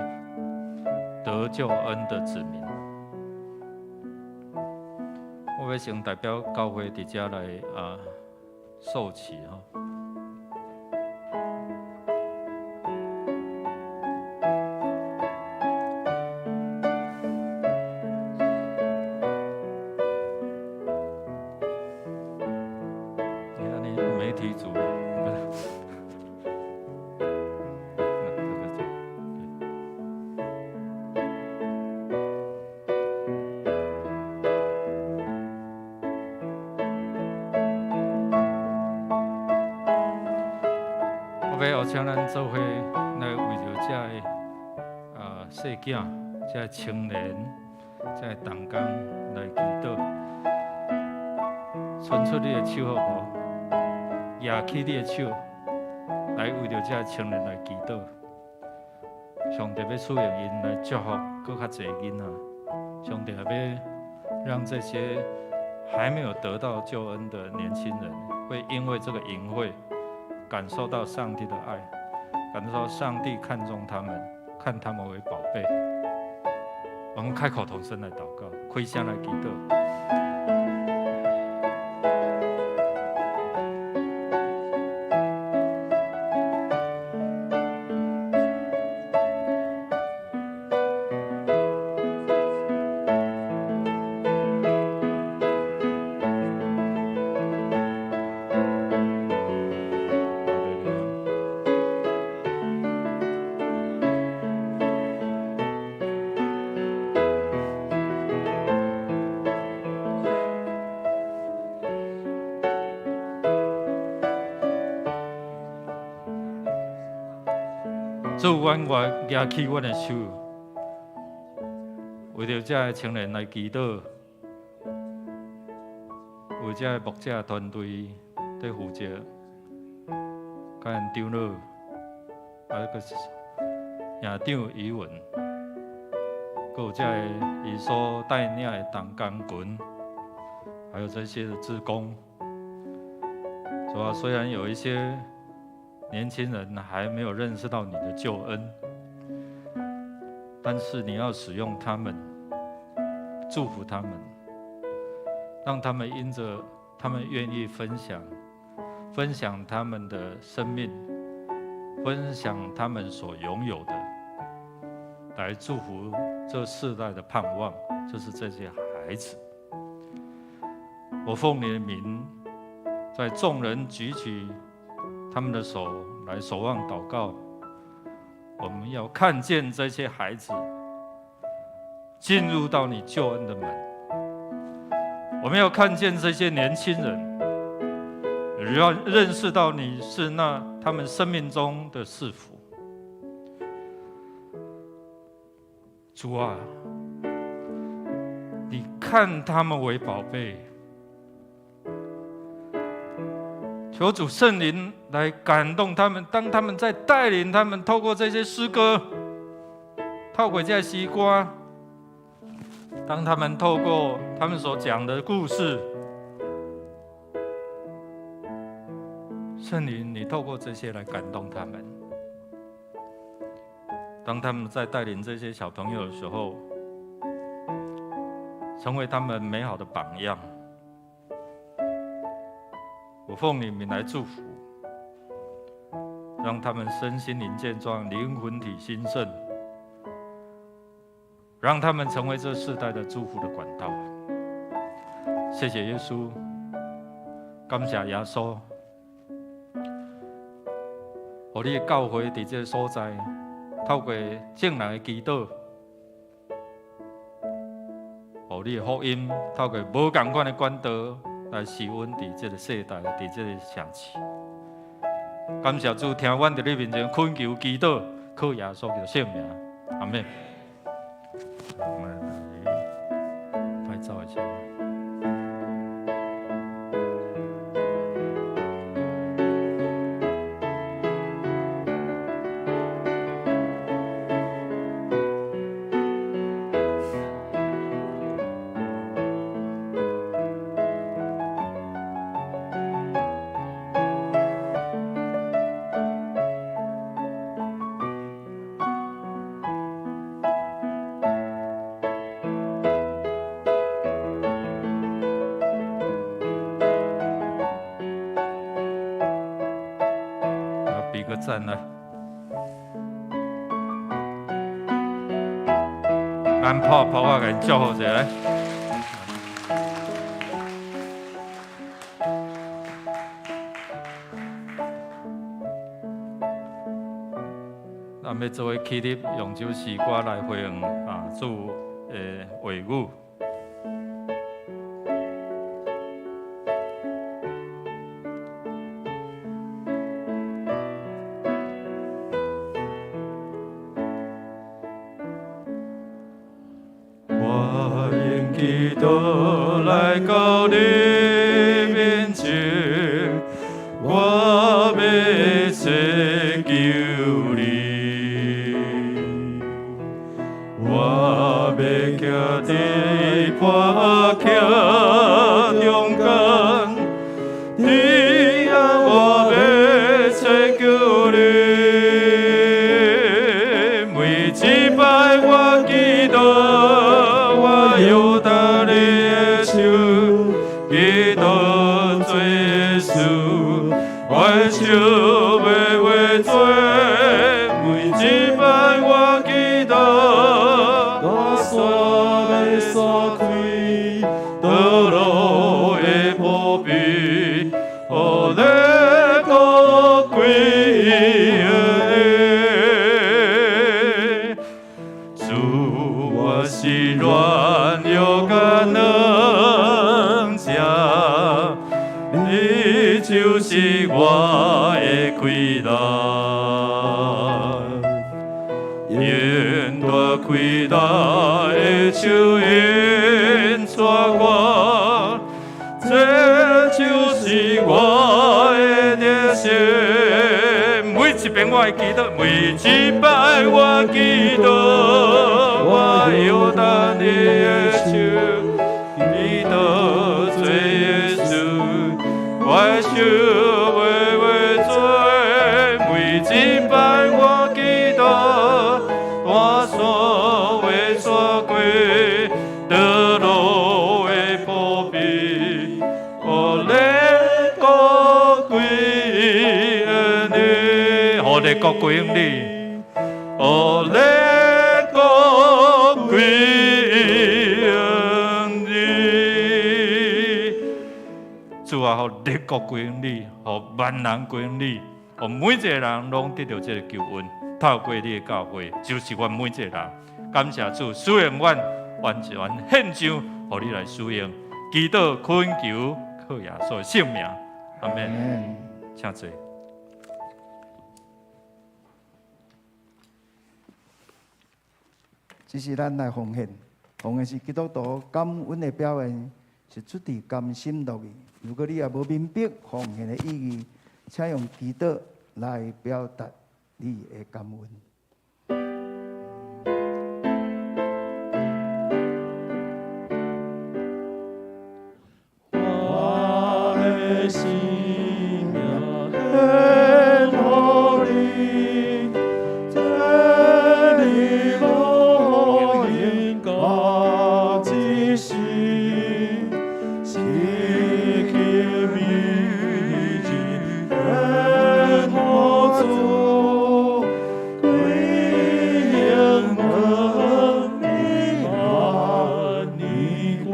得救恩的子民。我要先代表教会伫遮来受祈媒体组。要请咱做伙来为着这个细囝、这个青年、这个童工来祈祷，伸出你的手好无？举起你的手，来为着这个青年来祈祷。上帝要使用因来祝福更较侪囡仔，上帝也要让这些还没有得到救恩的年轻人，会因为这个营会。感受到上帝的爱，感受到上帝看重他们，看他们为宝贝。我们开口同声来祷告，开声来祈祷。主，阮举起阮的手，为着这个青年来祈祷，为这个牧者团队在负责，甲因长老，个是营长余文，还有这个伊所带领的同工群，还有这些的志工。主啊，虽然有一些年轻人还没有认识到你的救恩，但是你要使用他们，祝福他们，让他们因着他们愿意分享他们的生命，分享他们所拥有的，来祝福这世代的盼望，就是这些孩子。我奉你的名，在众人举起他们的手来守望祷告，我们要看见这些孩子进入到你救恩的门，我们要看见这些年轻人要认识到你是那他们生命中的赐福。主啊，你看他们为宝贝，求主圣灵来感动他们，当他们在带领他们，透过这些诗歌，透过这些西瓜，当他们透过他们所讲的故事，圣灵，你透过这些来感动他们。当他们在带领这些小朋友的时候，成为他们美好的榜样。我奉你名来祝福，让他们身心灵健壮，灵魂体兴盛，让他们成为这世代的祝福的管道。谢谢耶稣，感谢耶稣，让你的教会在这个所在，透过正人的祈祷，让你的福音透过无同款的管道来施温在这个世代，在这个城市。感谢主，听阮在你面前恳求祈祷，靠耶稣的圣名，阿门。我们来拍照一下。比个赞来，按泡泡我给你叫好一下来。咱要做伙起立，用这首诗歌来回应主的话语。祈祷来到你面前，我要祈求你，我要行在破桥中间，你啊，我要祈求你，每一摆我祈祷。有大你的手，祈祷做耶稣，我的手要为做，每一摆我祈祷，大山要散开，道路会破壁，予你高贵的主，我是软弱甲软弱，你就是我的快乐。开大的手引带我，这就是我的热心。每一遍我会记得，每一摆我记得，我摇动你的手，你的做耶稣，我想为做，每一摆我记得，我所为所过，得路的保庇，我来高贵你，我来高贵你，我来高贵你。主啊，互列国归你，互万人归你，互每一个人拢得到这个救恩。透过你的教会，就是阮每一个人。感谢主，使用阮完全献上，互你来使用。祈祷恳求，靠耶稣的圣名，阿门。请坐。这是咱来奉献，奉献是基督徒感恩的表现，是出自甘心乐意。如果你也无明白奉献的意义，请用祈祷来表达你的感恩。我的生命献乎你，这里无因果之时，是求你献乎主，归荣光你万年故。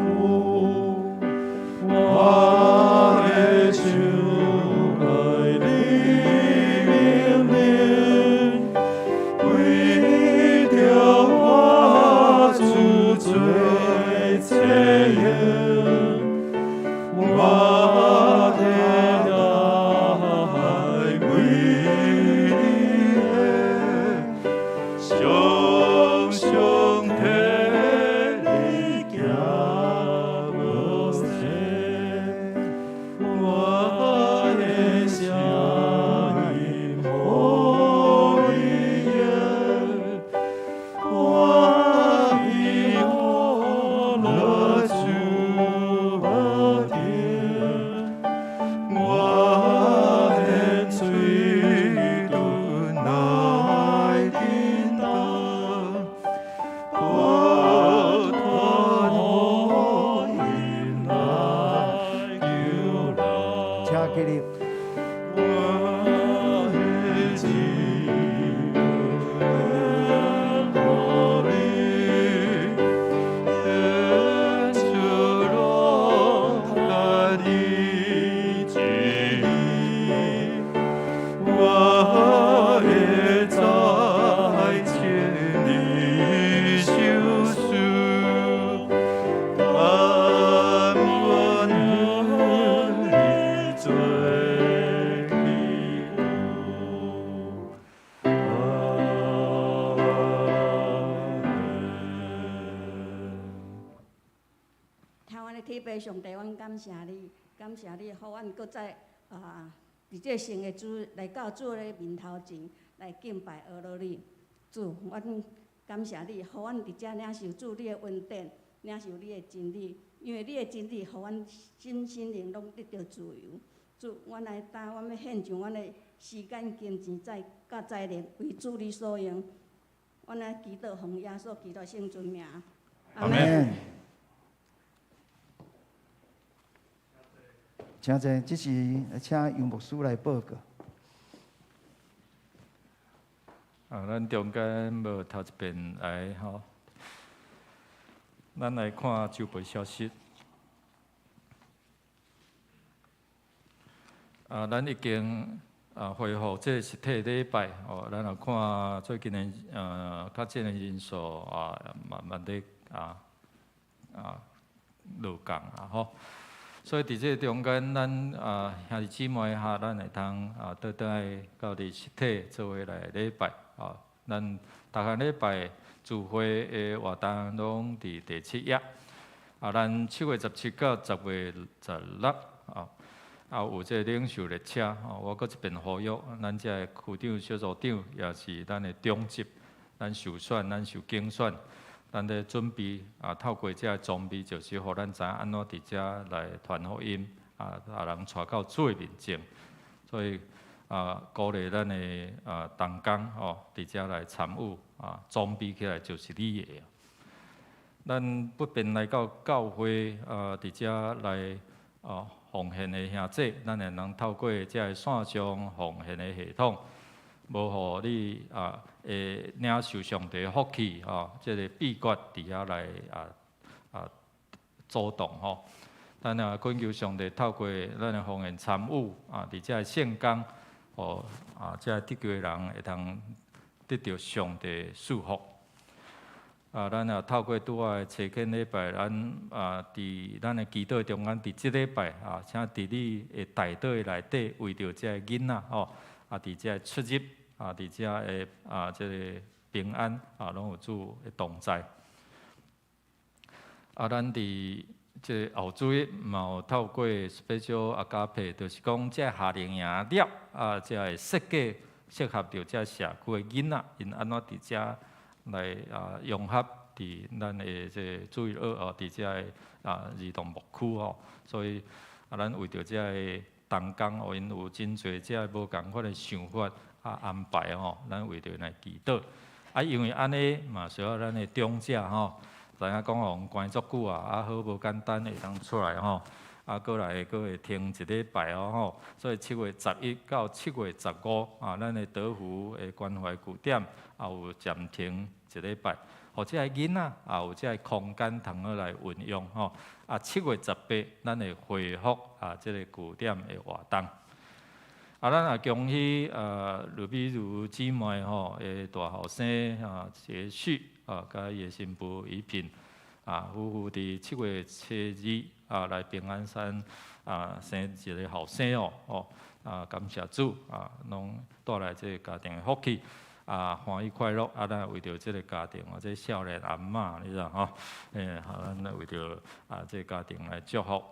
我的手爱你命令，为着我主最切用，我的爱为你的，常常替你行无衰。我的声音呼应，我以我来主我听，我的嘴唇来叮当，我托因来救人。请起立。我的心呼你，天主落他的旨意，我的在千里修书，感恩你最庇护。听阮的体杯，上帝，阮感谢你，感谢你，互阮搁再伫这圣的主来到主的面头前来敬拜阿罗你。主，阮感谢你，互阮伫遮领受主你的恩典，领受你的真理，因为你的真理，互阮心灵拢得到自由。主，阮来担，阮要献上阮的时间、金钱、甲才能为主你所用。阮来祈祷，奉耶稣基督圣尊名。阿门。请坐，这是请杨牧师来报告。咱中间无头一遍来吼，咱来看周报消息。咱已经恢复这实体礼拜哦，咱来看最近的较诊的人数慢慢地落降吼。所以伫这中间，咱兄弟姊妹哈，咱会通倒来到伫实体做伙来礼拜咱逐项礼拜聚会的活动拢伫第7页。咱7月17到10月16有这领袖列车我搁一遍呼吁，咱这区长、小组长也是咱的中级，咱受选、咱受竞选，咱咧准备透过这装备，就是互咱知影安怎伫遮来传福音，人带到主的面前，所以鼓励咱的同工伫遮来参与装备起来就是你的。咱不便来到教会伫遮来奉献的兄弟，咱会能透过这线上奉献的系统，无互你会领受上帝福气这个秘诀伫遐来主动咱恳求上帝透过咱的奉献参与伫遮圣工，这得救的人会通得到上帝祝福。咱也透过拄仔的初kiến礼拜，咱伫咱的祈祷中间，伫即礼拜请伫你的大祷的内底，为着这囡仔伫这出入伫这的这个平安拢有主的同在。咱伫这后主日嘛有透过 special agape， 就是讲这夏令营了这会设计适合着这社区的囡仔，因安怎伫遮来融合伫咱的这主日学伫遮的儿童牧区所以咱为着遮的同工因有真侪遮无共款的想法安排咱为着来祈祷因为安尼嘛需要咱的长者知影讲互关足久好无简单会当出来过来佫会听一礼拜所以7月11到7月15咱的德福的关怀据点也有暂停一礼拜，或者囡仔有这空间通好来运用7月18咱会恢复这个据点的活动。咱也恭喜卢比如姊妹的大后生结许甲伊的新妇怡萍夫妇伫7月7日来平安山生一个后生感谢主拢带来这个家庭的福气欢喜快乐咱为着这个家庭这少年阿嬷你知道咱为着这个家庭来祝福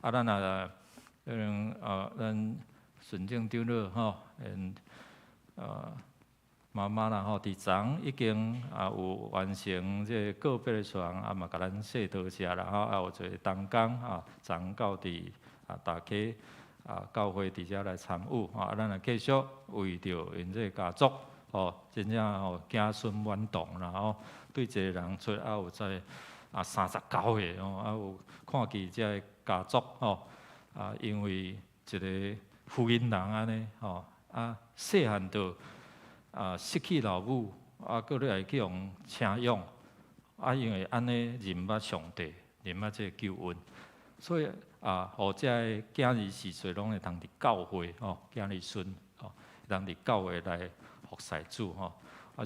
咱咱顺正长老妈妈啦伫昨已经有完成这个别的事项嘛，甲咱说多谢啦有一个同工昨到伫大溪教会伫遮来参与咱也继续为着因这个家族真正子孙满堂啦对一个人出有在39岁有看见这个家族因为一个福音人安尼细汉到失去老母搁咧会去用请养因为安尼认捌上帝，认捌这个救恩，所以互这个囝儿4岁拢会通伫教会囝儿孙通伫教会来服侍主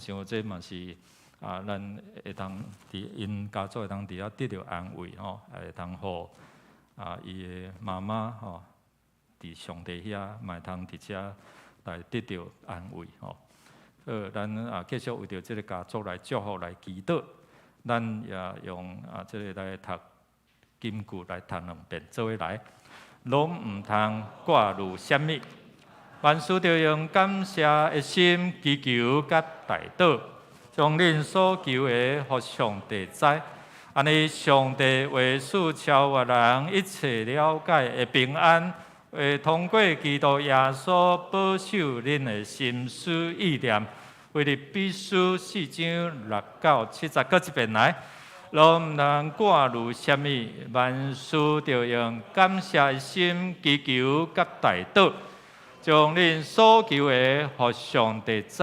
像这嘛是咱会通伫因家族会通伫遐得到安慰会通互伊的妈妈伫上帝遐嘛会通伫遮来得到安慰咱继续为着这个家族来祝福来祈祷，咱也用这个来读金句来读2遍，做伙来，拢毋通挂虑什么，万事着用感谢的心祈求甲代祷，将恁所求的互上帝知，安尼上帝为使超越人一切了解的平安。会通过基督耶稣保守恁的心思意念，为了必须4章6到70，搁一遍来，拢毋通挂虑什么，万事着用感谢的心祈求甲代祷，将恁所求的互上帝知，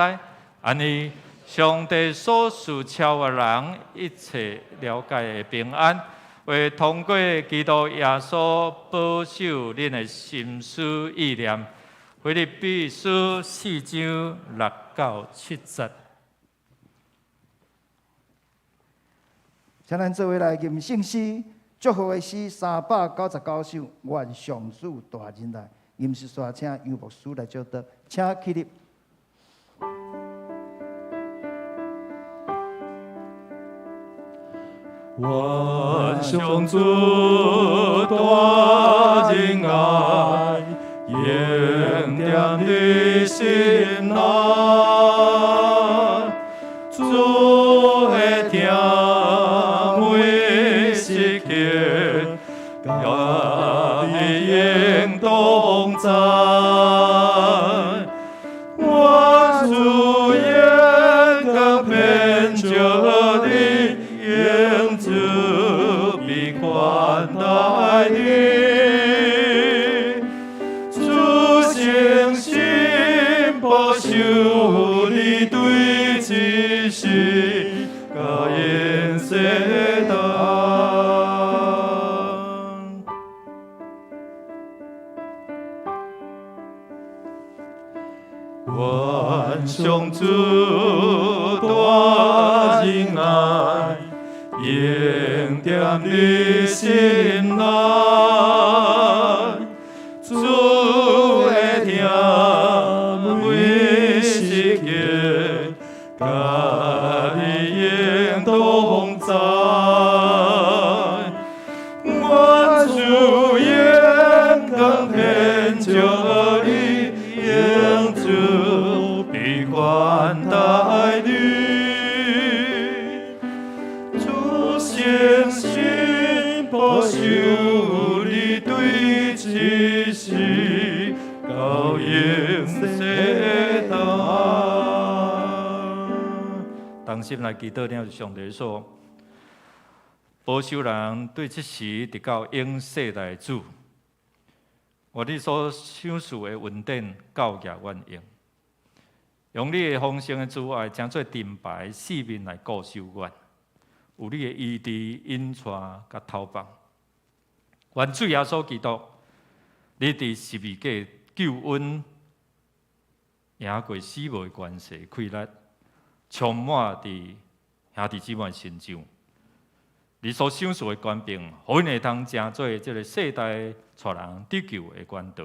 安尼上帝所赐超越人一切了解的平安。会通过基督耶稣保守恁的心思意念，腓立比书4章6到7。请咱做伙来念圣诗，祝福的诗399首，愿上主大人来。吟诗刷请杨牧师来教导，请起立。愿上主大仁爱，永在你心内。主的听每时刻，甲你应同在。我主眼光偏着你，应主必款待你。主诚心保守你对一世，甲因世代。愿上主大仁爱，永在你心内。主的听每时刻，甲你应同在。我主眼光偏着你，应主必款待你。主诚心保守你对一世，到永世代。当心来祈祷了，上帝说，保守人对这时直到永世代主。我你所想事的稳定、教业万用，用你的丰盛的慈爱，将做盾牌、四面来固守我。有你的医治、引带、甲投放。愿主耶稣基督，你伫十字架救恩，赢过死亡的关系、溃烂，充满伫兄弟姊妹身上。你所想事的权柄，互因会通成做这个世代带人得救的管道。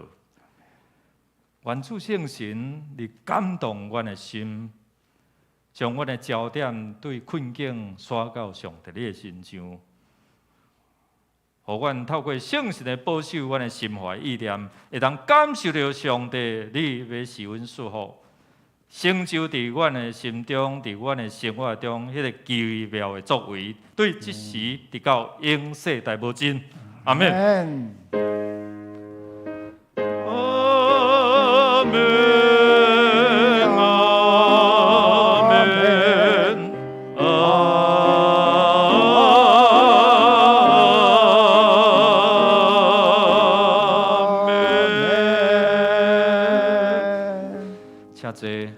愿主圣神，你感动阮的心，将阮的焦点对困境刷到上帝你的身上，互阮透过圣神的保守，阮的心怀意念，会当感受到上帝你要使阮祝福，成就伫阮的心中，伫阮的生活中，迄个奇妙的作为，对即时直到永世代无尽。阿门。阿门。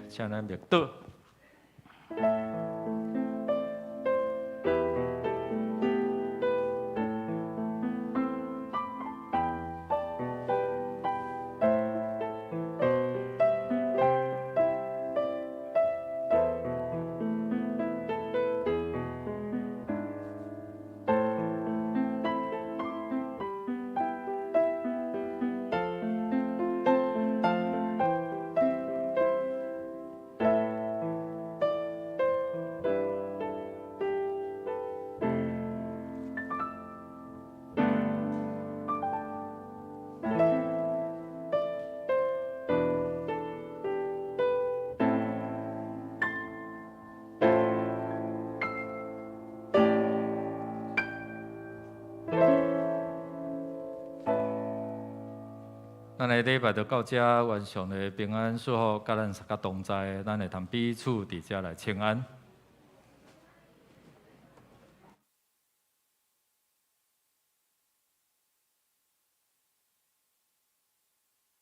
请咱默祷。咱的礼拜就到这，愿上帝平安祝福，甲咱大家同在，咱会通彼此伫遮来请安。